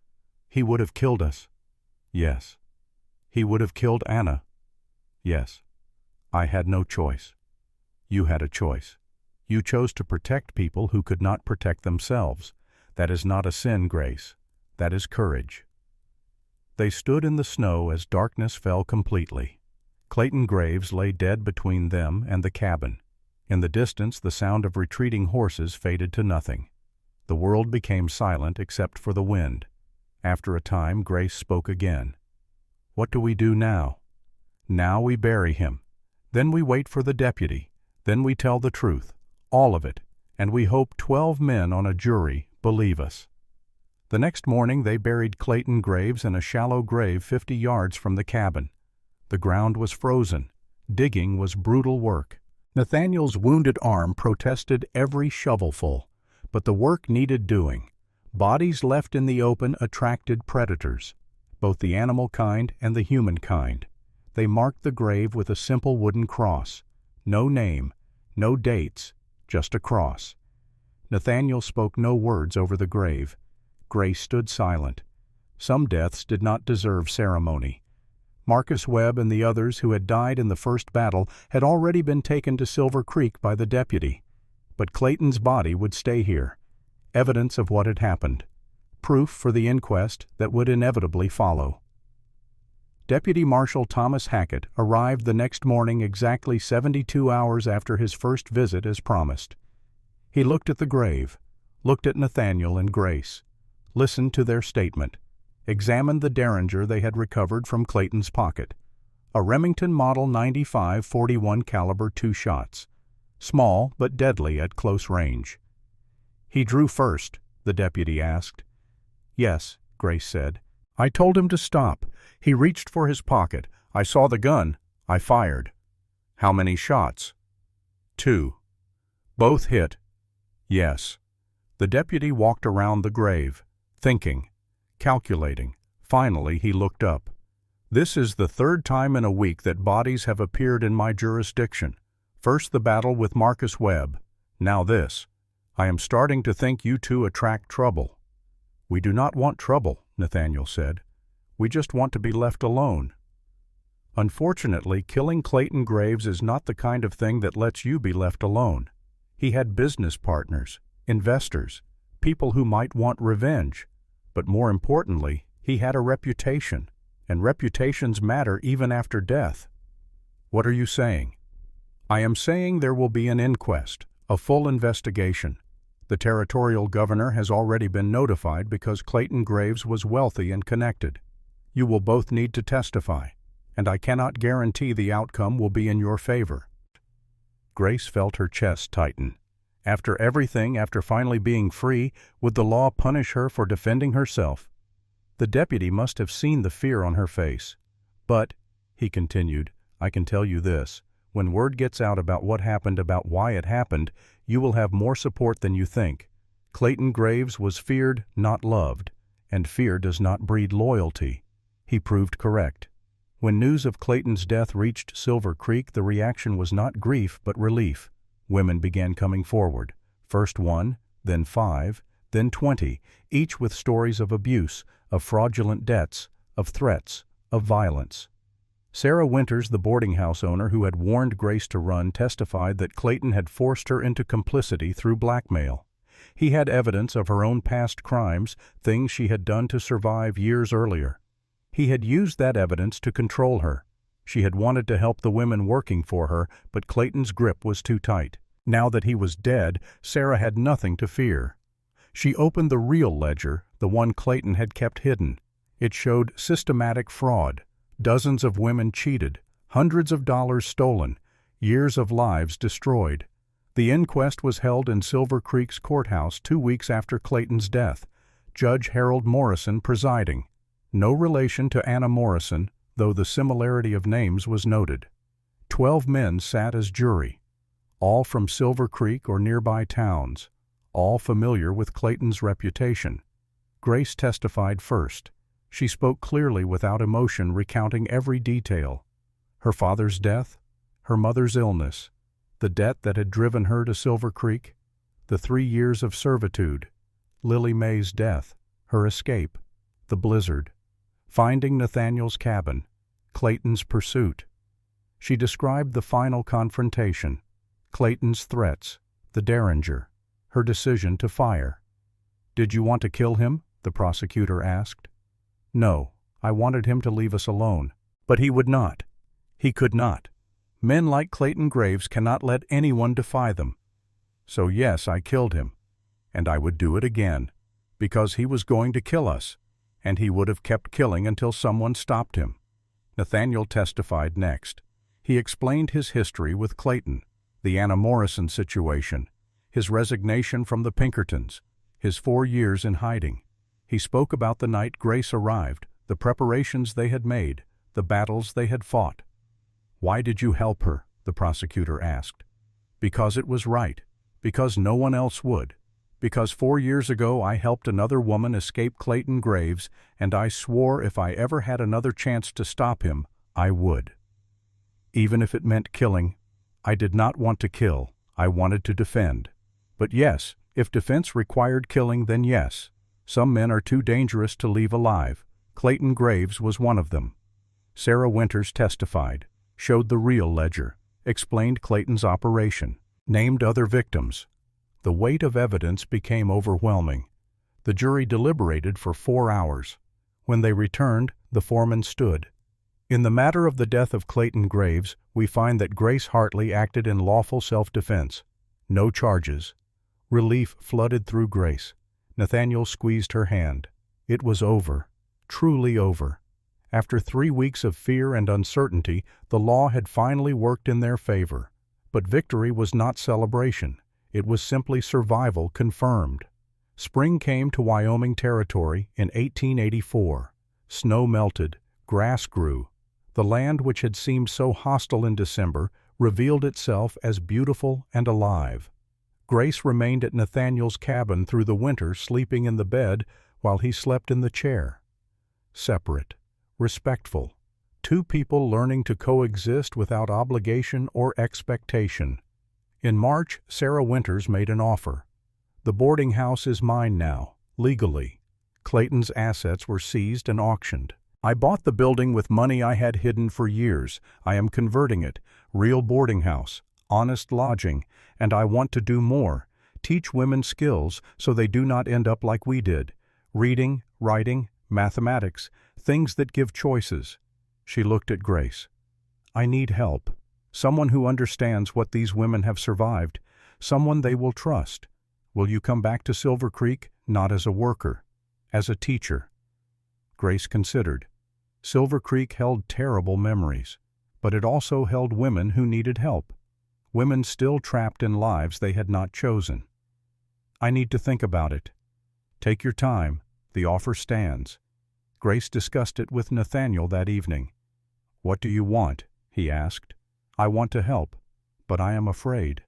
"He would have killed us." "Yes." "He would have killed Anna." "Yes." "I had no choice." "You had a choice. You chose to protect people who could not protect themselves. That is not a sin, Grace. That is courage." They stood in the snow as darkness fell completely. Clayton Graves lay dead between them and the cabin. In the distance, the sound of retreating horses faded to nothing. The world became silent except for the wind. After a time, Grace spoke again. "What do we do now?" "Now we bury him. Then we wait for the deputy. Then we tell the truth, all of it, and we hope 12 men on a jury believe us." The next morning they buried Clayton Graves in a shallow grave 50 yards from the cabin. The ground was frozen. Digging was brutal work. Nathaniel's wounded arm protested every shovelful, but the work needed doing. Bodies left in the open attracted predators, both the animal kind and the human kind. They marked the grave with a simple wooden cross. No name, no dates, just a cross. Nathaniel spoke no words over the grave. Grace stood silent. Some deaths did not deserve ceremony. Marcus Webb and the others who had died in the first battle had already been taken to Silver Creek by the deputy. But Clayton's body would stay here, evidence of what had happened, proof for the inquest that would inevitably follow. Deputy Marshal Thomas Hackett arrived the next morning exactly 72 hours after his first visit as promised. He looked at the grave, looked at Nathaniel and Grace, listened to their statement, examined the derringer they had recovered from Clayton's pocket, a Remington Model 95 .41 caliber 2 shots, small but deadly at close range. "He drew first?" the deputy asked. "Yes," Grace said. "I told him to stop. He reached for his pocket. I saw the gun. I fired." "How many shots?" "2. "Both hit?" "Yes." The deputy walked around the grave, thinking, calculating. Finally, he looked up. "This is the 3rd time in a week that bodies have appeared in my jurisdiction. First the battle with Marcus Webb. Now this. I am starting to think you two attract trouble." "We do not want trouble," Nathaniel said. "We just want to be left alone." Unfortunately, killing Clayton Graves is not the kind of thing that lets you be left alone. He had business partners, investors, people who might want revenge. But more importantly, he had a reputation, and reputations matter even after death. "What are you saying?" "I am saying there will be an inquest, a full investigation. The territorial governor has already been notified because Clayton Graves was wealthy and connected. You will both need to testify, and I cannot guarantee the outcome will be in your favor." Grace felt her chest tighten. After everything, after finally being free, would the law punish her for defending herself? The deputy must have seen the fear on her face. "But," he continued, "I can tell you this. When word gets out about what happened, about why it happened, you will have more support than you think. Clayton Graves was feared, not loved, and fear does not breed loyalty." He proved correct. When news of Clayton's death reached Silver Creek, the reaction was not grief but relief. Women began coming forward, first 1, then 5, then 20, each with stories of abuse, of fraudulent debts, of threats, of violence. Sarah Winters, the boarding house owner who had warned Grace to run, testified that Clayton had forced her into complicity through blackmail. He had evidence of her own past crimes, things she had done to survive years earlier. He had used that evidence to control her. She had wanted to help the women working for her, but Clayton's grip was too tight. Now that he was dead, Sarah had nothing to fear. She opened the real ledger, the one Clayton had kept hidden. It showed systematic fraud. Dozens of women cheated, hundreds of dollars stolen, years of lives destroyed. The inquest was held in Silver Creek's courthouse 2 weeks after Clayton's death, Judge Harold Morrison presiding. No relation to Anna Morrison, though the similarity of names was noted. 12 men sat as jury, all from Silver Creek or nearby towns, all familiar with Clayton's reputation. Grace testified first. She spoke clearly without emotion, recounting every detail. Her father's death, her mother's illness, the debt that had driven her to Silver Creek, the 3 years of servitude, Lily May's death, her escape, the blizzard, finding Nathaniel's cabin, Clayton's pursuit. She described the final confrontation, Clayton's threats, the Derringer, her decision to fire. "Did you want to kill him?" the prosecutor asked. "No, I wanted him to leave us alone." But he would not. He could not. Men like Clayton Graves cannot let anyone defy them. "So yes, I killed him. And I would do it again, because he was going to kill us, and he would have kept killing until someone stopped him." Nathaniel testified next. He explained his history with Clayton, the Anna Morrison situation, his resignation from the Pinkertons, his 4 years in hiding. He spoke about the night Grace arrived, the preparations they had made, the battles they had fought. "Why did you help her?" the prosecutor asked. "Because it was right. Because no one else would. Because 4 years ago I helped another woman escape Clayton Graves, and I swore if I ever had another chance to stop him, I would. Even if it meant killing. I did not want to kill. I wanted to defend. But yes, if defense required killing, then yes. Some men are too dangerous to leave alive. Clayton Graves was one of them." Sarah Winters testified, showed the real ledger, explained Clayton's operation, named other victims. The weight of evidence became overwhelming. The jury deliberated for 4 hours. When they returned, the foreman stood. "In the matter of the death of Clayton Graves, we find that Grace Hartley acted in lawful self-defense. No charges." Relief flooded through Grace. Nathaniel squeezed her hand. It was over, truly over. After 3 weeks of fear and uncertainty, the law had finally worked in their favor. But victory was not celebration. It was simply survival confirmed. Spring came to Wyoming Territory in 1884. Snow melted, grass grew. The land which had seemed so hostile in December revealed itself as beautiful and alive. Grace remained at Nathaniel's cabin through the winter, sleeping in the bed while he slept in the chair. Separate, respectful, 2 people learning to coexist without obligation or expectation. In March, Sarah Winters made an offer. "The boarding house is mine now, legally." Clayton's assets were seized and auctioned. "I bought the building with money I had hidden for years. I am converting it. Real boarding house, honest lodging, and I want to do more. Teach women skills so they do not end up like we did. Reading, writing, mathematics, things that give choices." She looked at Grace. "I need help. Someone who understands what these women have survived. Someone they will trust. Will you come back to Silver Creek, not as a worker, as a teacher?" Grace considered. Silver Creek held terrible memories, but it also held women who needed help. Women still trapped in lives they had not chosen. "I need to think about it." "Take your time. The offer stands." Grace discussed it with Nathaniel that evening. "What do you want?" he asked. "I want to help, but I am afraid."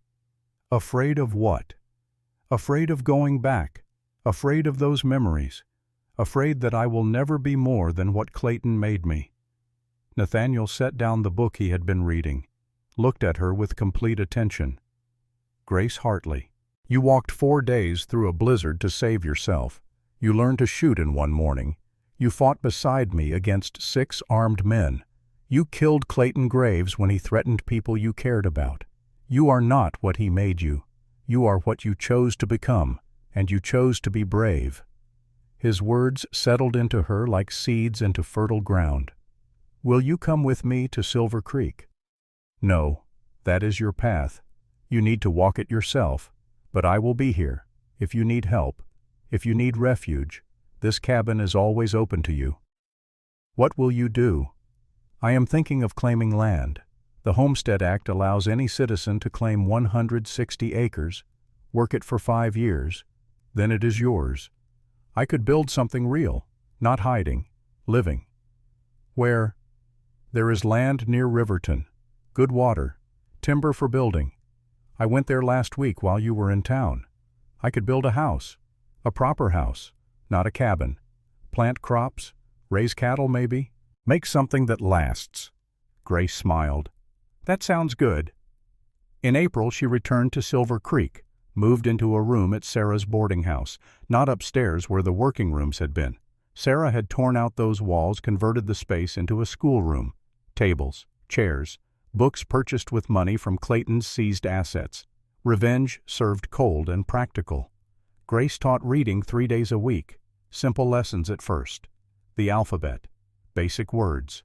"Afraid of what?" "Afraid of going back. Afraid of those memories. Afraid that I will never be more than what Clayton made me." Nathaniel set down the book he had been reading, looked at her with complete attention. "Grace Hartley, you walked 4 days through a blizzard to save yourself. You learned to shoot in one morning. You fought beside me against 6 armed men. You killed Clayton Graves when he threatened people you cared about. You are not what he made you. You are what you chose to become, and you chose to be brave." His words settled into her like seeds into fertile ground. "Will you come with me to Silver Creek?" "No, that is your path. You need to walk it yourself, but I will be here. If you need help, if you need refuge, this cabin is always open to you." "What will you do?" "I am thinking of claiming land. The Homestead Act allows any citizen to claim 160 acres, work it for 5 years, then it is yours. I could build something real, not hiding, living." "Where?" "There is land near Riverton, good water, timber for building. I went there last week while you were in town. I could build a house, a proper house, not a cabin. Plant crops, raise cattle maybe, make something that lasts." Grace smiled. "That sounds good." In April she returned to Silver Creek, moved into a room at Sarah's boarding house, not upstairs where the working rooms had been. Sarah had torn out those walls, converted the space into a schoolroom. Tables, chairs, books purchased with money from Clayton's seized assets. Revenge served cold and practical. Grace taught reading 3 days a week, simple lessons at first. The alphabet, basic words.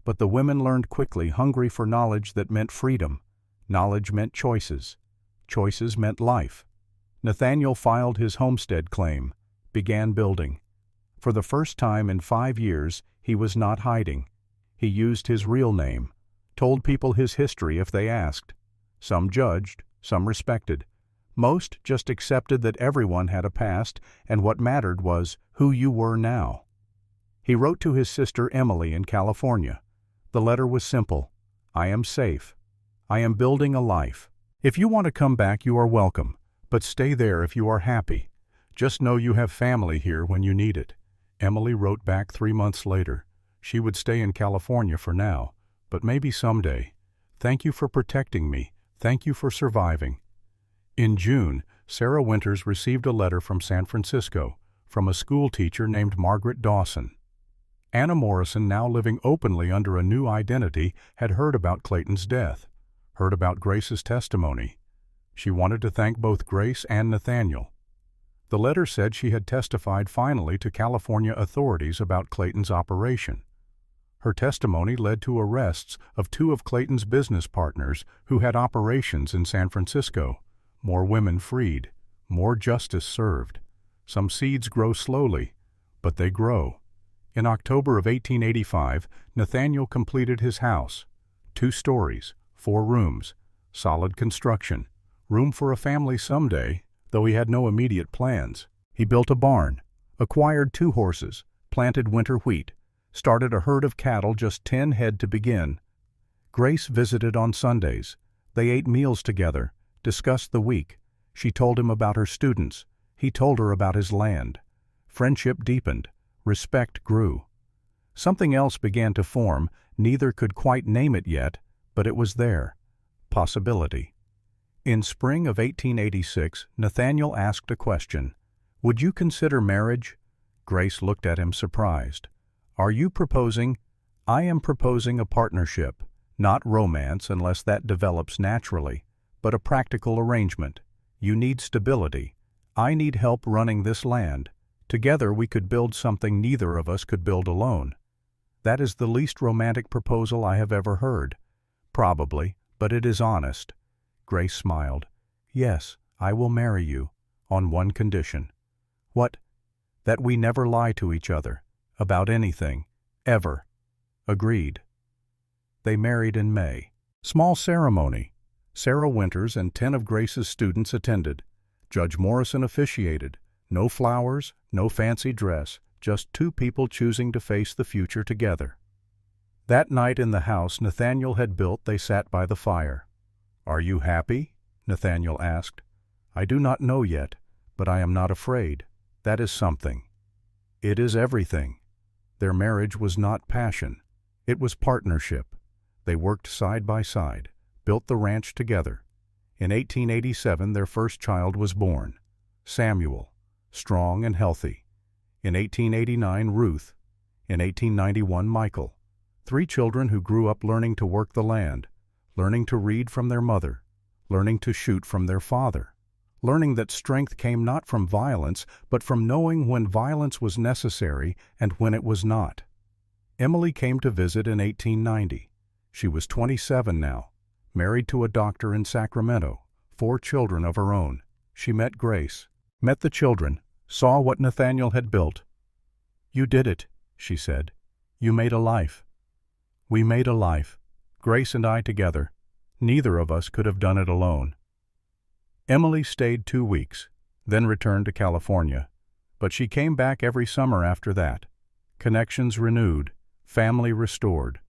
But the women learned quickly, hungry for knowledge that meant freedom. Knowledge meant choices. Choices meant life. Nathaniel filed his homestead claim, began building. For the first time in 5 years, he was not hiding. He used his real name, told people his history if they asked. Some judged, some respected. Most just accepted that everyone had a past, and what mattered was who you were now. He wrote to his sister Emily in California. The letter was simple. "I am safe. I am building a life. If you want to come back, you are welcome, but stay there if you are happy. Just know you have family here when you need it." Emily wrote back 3 months later. She would stay in California for now, but maybe someday. "Thank you for protecting me. Thank you for surviving." In June, Sarah Winters received a letter from San Francisco, from a school teacher named Margaret Dawson. Anna Morrison, now living openly under a new identity, had heard about Clayton's death, heard about Grace's testimony. She wanted to thank both Grace and Nathaniel. The letter said she had testified finally to California authorities about Clayton's operation. Her testimony led to arrests of 2 of Clayton's business partners who had operations in San Francisco. More women freed, more justice served. Some seeds grow slowly, but they grow. In October of 1885, Nathaniel completed his house. 2 stories, 4 rooms, solid construction, room for a family someday, though he had no immediate plans. He built a barn, acquired 2 horses, planted winter wheat, started a herd of cattle, just 10 head to begin. Grace visited on Sundays. They ate meals together, discussed the week. She told him about her students. He told her about his land. Friendship deepened. Respect grew. Something else began to form. Neither could quite name it yet, but it was there. Possibility. In spring of 1886, Nathaniel asked a question. "Would you consider marriage?" Grace looked at him surprised. "Are you proposing?" "I am proposing a partnership, not romance unless that develops naturally, but a practical arrangement. You need stability. I need help running this land. Together we could build something neither of us could build alone." That is the least romantic proposal I have ever heard. Probably, but it is honest. Grace smiled. "Yes, I will marry you, on one condition." "What?" "That we never lie to each other, about anything, ever." "Agreed." They married in May. Small ceremony. Sarah Winters and 10 of Grace's students attended. Judge Morrison officiated. No flowers, no fancy dress, just 2 people choosing to face the future together. That night in the house Nathaniel had built, they sat by the fire. "Are you happy?" Nathaniel asked. "I do not know yet, but I am not afraid. That is something." It is everything. Their marriage was not passion. It was partnership. They worked side by side, built the ranch together. In 1887 their first child was born, Samuel, strong and healthy. In 1889 Ruth. In 1891 Michael. 3 children who grew up learning to work the land, learning to read from their mother, learning to shoot from their father, learning that strength came not from violence, but from knowing when violence was necessary and when it was not. Emily came to visit in 1890. She was 27 now, married to a doctor in Sacramento, 4 children of her own. She met Grace, met the children, saw what Nathaniel had built. "You did it," she said. "You made a life." "We made a life, Grace and I together. Neither of us could have done it alone." Emily stayed 2 weeks, then returned to California. But she came back every summer after that. Connections renewed, family restored.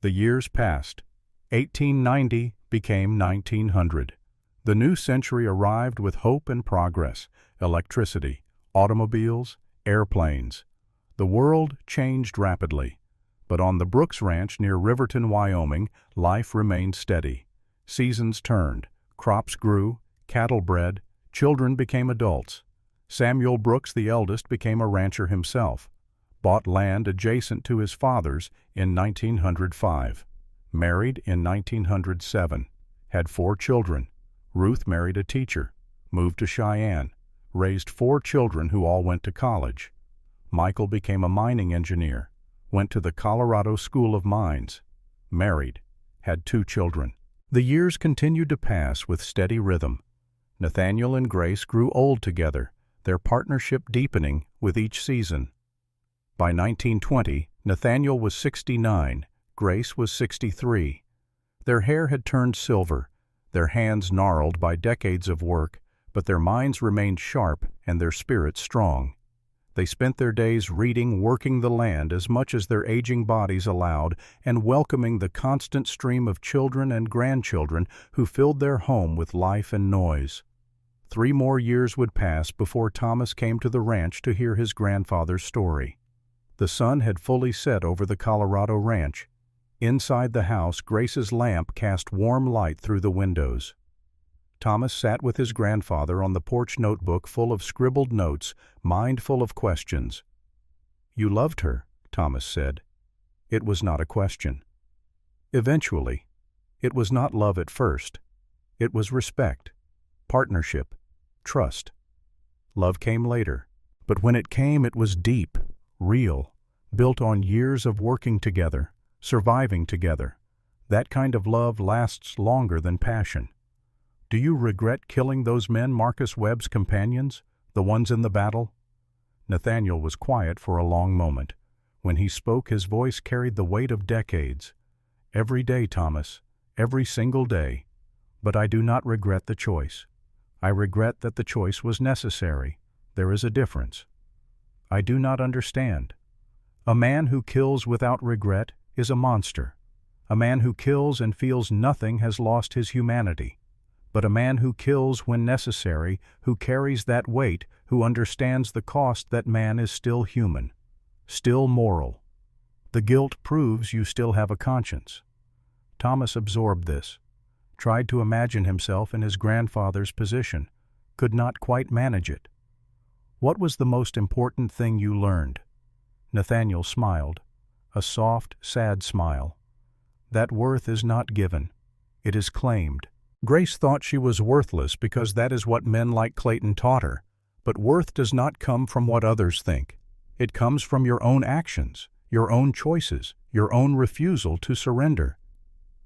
The years passed. 1890 became 1900. The new century arrived with hope and progress, electricity, automobiles, airplanes. The world changed rapidly. But on the Brooks Ranch near Riverton, Wyoming, life remained steady. Seasons turned, crops grew, cattle bred, children became adults. Samuel Brooks, the eldest, became a rancher himself, bought land adjacent to his father's in 1905, married in 1907, had 4 children. Ruth married a teacher, moved to Cheyenne, raised 4 children who all went to college. Michael became a mining engineer, went to the Colorado School of Mines, married, had 2 children. The years continued to pass with steady rhythm. Nathaniel and Grace grew old together, their partnership deepening with each season. By 1920, Nathaniel was 69, Grace was 63. Their hair had turned silver, their hands gnarled by decades of work, but their minds remained sharp and their spirits strong. They spent their days reading, working the land as much as their aging bodies allowed, and welcoming the constant stream of children and grandchildren who filled their home with life and noise. 3 more years would pass before Thomas came to the ranch to hear his grandfather's story. The sun had fully set over the Colorado ranch. Inside the house, Grace's lamp cast warm light through the windows. Thomas sat with his grandfather on the porch notebook full of scribbled notes, mind full of questions. "You loved her," Thomas said. It was not a question. Eventually, it was not love at first. It was respect, partnership, trust. Love came later, but when it came, it was deep, real, built on years of working together, surviving together. That kind of love lasts longer than passion. "Do you regret killing those men, Marcus Webb's companions, the ones in the battle?" Nathaniel was quiet for a long moment. When he spoke, his voice carried the weight of decades. "Every day, Thomas, every single day. But I do not regret the choice. I regret that the choice was necessary. There is a difference. I do not understand. A man who kills without regret is a monster. A man who kills and feels nothing has lost his humanity. But a man who kills when necessary, who carries that weight, who understands the cost that man is still human, still moral. The guilt proves you still have a conscience." Thomas absorbed this, tried to imagine himself in his grandfather's position, could not quite manage it. "What was the most important thing you learned?" Nathaniel smiled, a soft, sad smile. "That worth is not given. It is claimed." Grace thought she was worthless because that is what men like Clayton taught her. But worth does not come from what others think. It comes from your own actions, your own choices, your own refusal to surrender.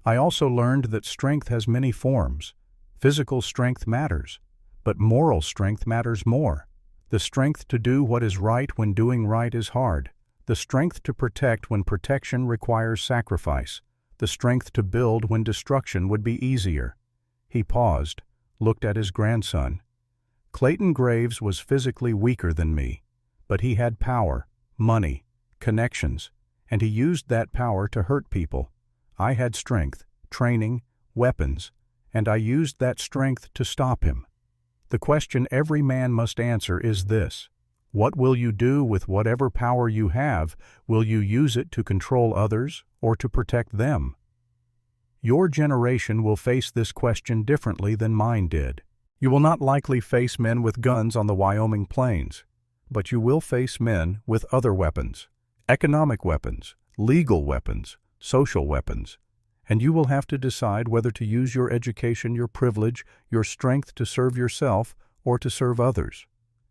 I also learned that strength has many forms. Physical strength matters, but moral strength matters more. The strength to do what is right when doing right is hard. The strength to protect when protection requires sacrifice. The strength to build when destruction would be easier. He paused, looked at his grandson. "Clayton Graves was physically weaker than me, but he had power, money, connections, and he used that power to hurt people. I had strength, training, weapons, and I used that strength to stop him. The question every man must answer is this: what will you do with whatever power you have? Will you use it to control others or to protect them? Your generation will face this question differently than mine did. You will not likely face men with guns on the Wyoming plains, but you will face men with other weapons, economic weapons, legal weapons, social weapons, and you will have to decide whether to use your education, your privilege, your strength to serve yourself or to serve others."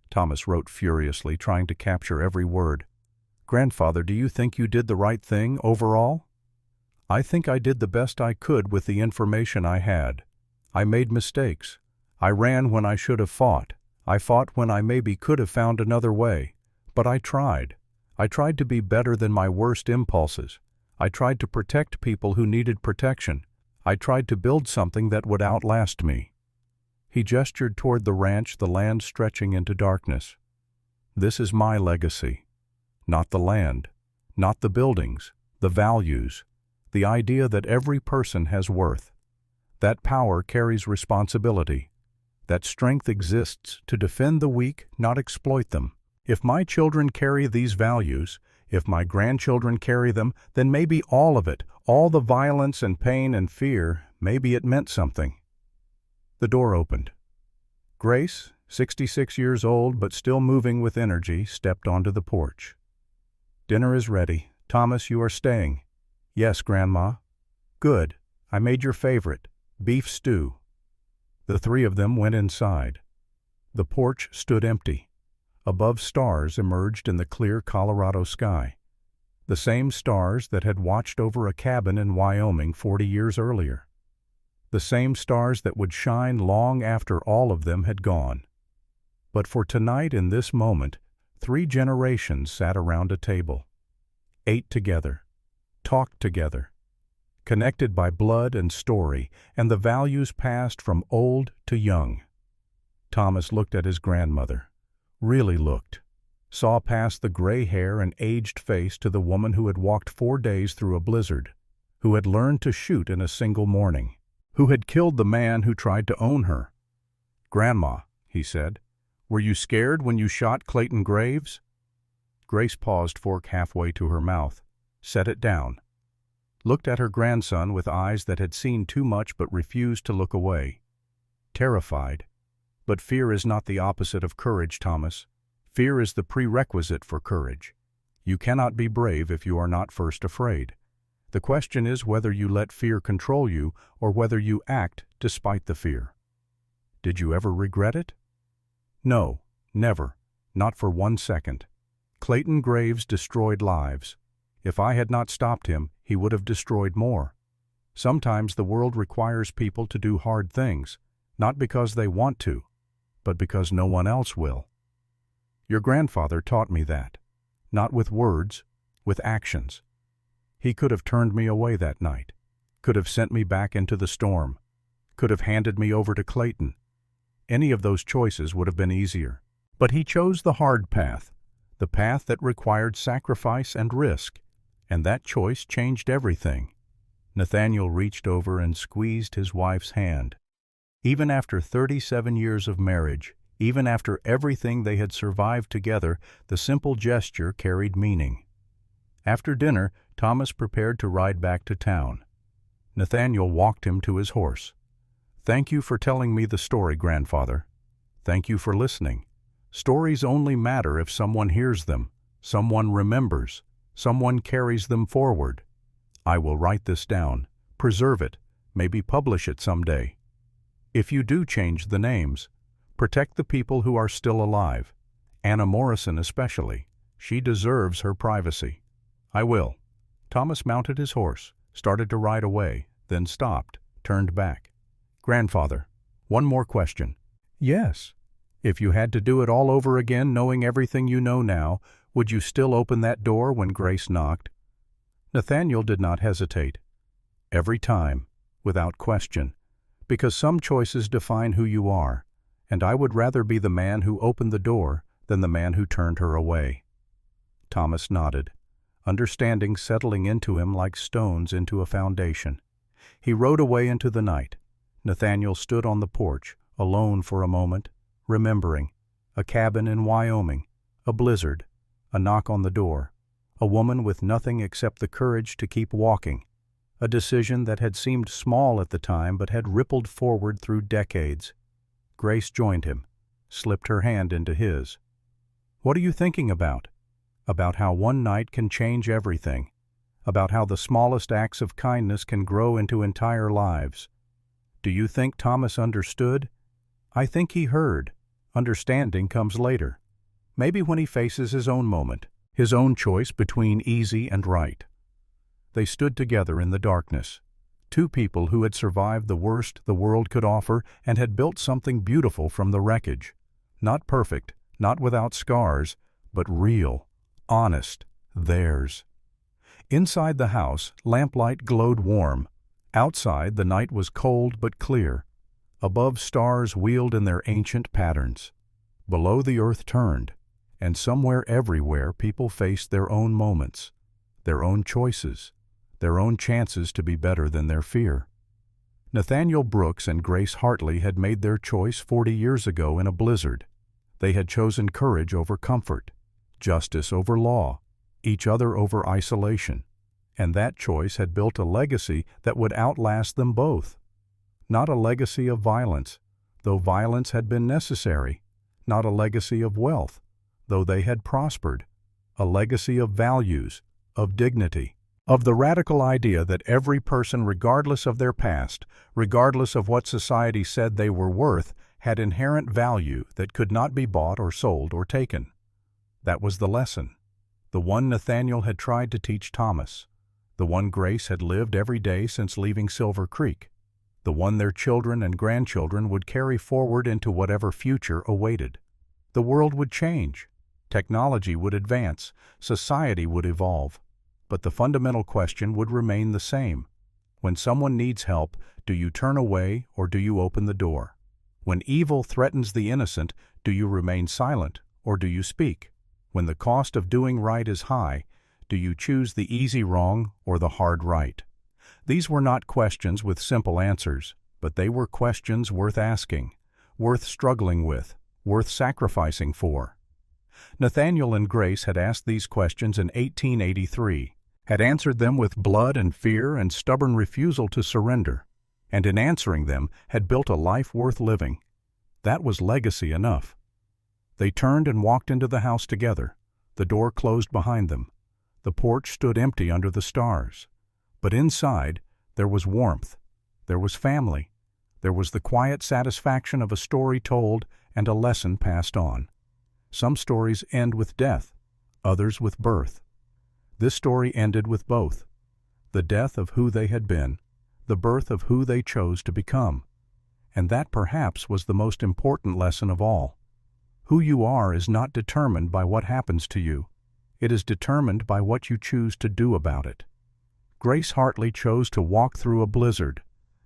Thomas wrote furiously, trying to capture every word. "Grandfather, do you think you did the right thing overall?" "I think I did the best I could with the information I had. I made mistakes. I ran when I should have fought. I fought when I maybe could have found another way. But I tried. I tried to be better than my worst impulses. I tried to protect people who needed protection. I tried to build something that would outlast me." He gestured toward the ranch, the land stretching into darkness. "This is my legacy. Not the land, not the buildings, the values, the idea that every person has worth. That power carries responsibility. That strength exists to defend the weak, not exploit them. If my children carry these values, if my grandchildren carry them, then maybe all of it, all the violence and pain and fear, maybe it meant something." The door opened. Grace, 66 years old but still moving with energy, stepped onto the porch. "Dinner is ready. Thomas, you are staying." "Yes, Grandma." "Good. I made your favorite, beef stew." The three of them went inside. The porch stood empty. Above, stars emerged in the clear Colorado sky. The same stars that had watched over a cabin in Wyoming 40 years earlier. The same stars that would shine long after all of them had gone. But for tonight, in this moment, 3 generations sat around a table. Ate together. Talked together. Connected by blood and story, and the values passed from old to young. Thomas looked at his grandmother. Really looked. Saw past the gray hair and aged face to the woman who had walked 4 days through a blizzard, who had learned to shoot in a single morning, who had killed the man who tried to own her. "Grandma," he said, "were you scared when you shot Clayton Graves?" Grace paused, fork halfway to her mouth, set it down, looked at her grandson with eyes that had seen too much but refused to look away. Terrified. But fear is not the opposite of courage, Thomas. Fear is the prerequisite for courage. You cannot be brave if you are not first afraid. The question is whether you let fear control you or whether you act despite the fear. Did you ever regret it? No, never, not for 1 second. Clayton Graves destroyed lives. If I had not stopped him, he would have destroyed more. Sometimes the world requires people to do hard things, not because they want to, but because no one else will. Your grandfather taught me that, not with words, with actions. He could have turned me away that night, could have sent me back into the storm, could have handed me over to Clayton. Any of those choices would have been easier. But he chose the hard path, the path that required sacrifice and risk, and that choice changed everything. Nathaniel reached over and squeezed his wife's hand. Even after 37 years of marriage, even after everything they had survived together, the simple gesture carried meaning. After dinner, Thomas prepared to ride back to town. Nathaniel walked him to his horse. "Thank you for telling me the story, Grandfather. Thank you for listening. Stories only matter if someone hears them, someone remembers, someone carries them forward. I will write this down, preserve it, maybe publish it someday. If you do change the names, protect the people who are still alive. Anna Morrison especially. She deserves her privacy." "I will." Thomas mounted his horse, started to ride away, then stopped, turned back. "Grandfather, one more question." "Yes." "If you had to do it all over again, knowing everything you know now, would you still open that door when Grace knocked?" Nathaniel did not hesitate. "Every time, without question. Because some choices define who you are, and I would rather be the man who opened the door than the man who turned her away." Thomas nodded, understanding settling into him like stones into a foundation. He rode away into the night. Nathaniel stood on the porch, alone for a moment, remembering. A cabin in Wyoming, a blizzard, a knock on the door, a woman with nothing except the courage to keep walking. A decision that had seemed small at the time but had rippled forward through decades. Grace joined him, slipped her hand into his. "What are you thinking about?" "About how one night can change everything. about how the smallest acts of kindness can grow into entire lives. Do you think Thomas understood? I think he heard. Understanding comes later. Maybe when he faces his own moment, his own choice between easy and right. They stood together in the darkness. Two people who had survived the worst the world could offer and had built something beautiful from the wreckage. Not perfect, not without scars, but real, honest, theirs. Inside the house, lamplight glowed warm. Outside, the night was cold but clear. Above, stars wheeled in their ancient patterns. Below, the earth turned, and somewhere everywhere people faced their own moments, their own choices, their own chances to be better than their fear. Nathaniel Brooks and Grace Hartley had made their choice 40 years ago in a blizzard. They had chosen courage over comfort, justice over law, each other over isolation, and that choice had built a legacy that would outlast them both. Not a legacy of violence, though violence had been necessary. Not a legacy of wealth, though they had prospered. A legacy of values, of dignity, of the radical idea that every person, regardless of their past, regardless of what society said they were worth, had inherent value that could not be bought or sold or taken. That was the lesson. The one Nathaniel had tried to teach Thomas. The one Grace had lived every day since leaving Silver Creek. The one their children and grandchildren would carry forward into whatever future awaited. The world would change. Technology would advance. Society would evolve. But the fundamental question would remain the same. When someone needs help, do you turn away or do you open the door? When evil threatens the innocent, do you remain silent or do you speak? When the cost of doing right is high, do you choose the easy wrong or the hard right? These were not questions with simple answers, but they were questions worth asking, worth struggling with, worth sacrificing for. Nathaniel and Grace had asked these questions in 1883, had answered them with blood and fear and stubborn refusal to surrender, and in answering them had built a life worth living. That was legacy enough. They turned and walked into the house together. The door closed behind them. The porch stood empty under the stars. But inside, there was warmth. There was family. There was the quiet satisfaction of a story told and a lesson passed on. Some stories end with death, others with birth. This story ended with both. The death of who they had been, the birth of who they chose to become. And that perhaps was the most important lesson of all. Who you are is not determined by what happens to you. It is determined by what you choose to do about it. Grace Hartley chose to walk through a blizzard.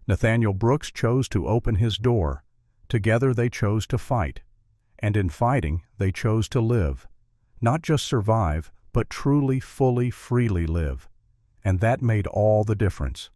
Nathaniel Brooks chose to open his door. Together they chose to fight. And in fighting, they chose to live. Not just survive, but truly, fully, freely live. And that made all the difference.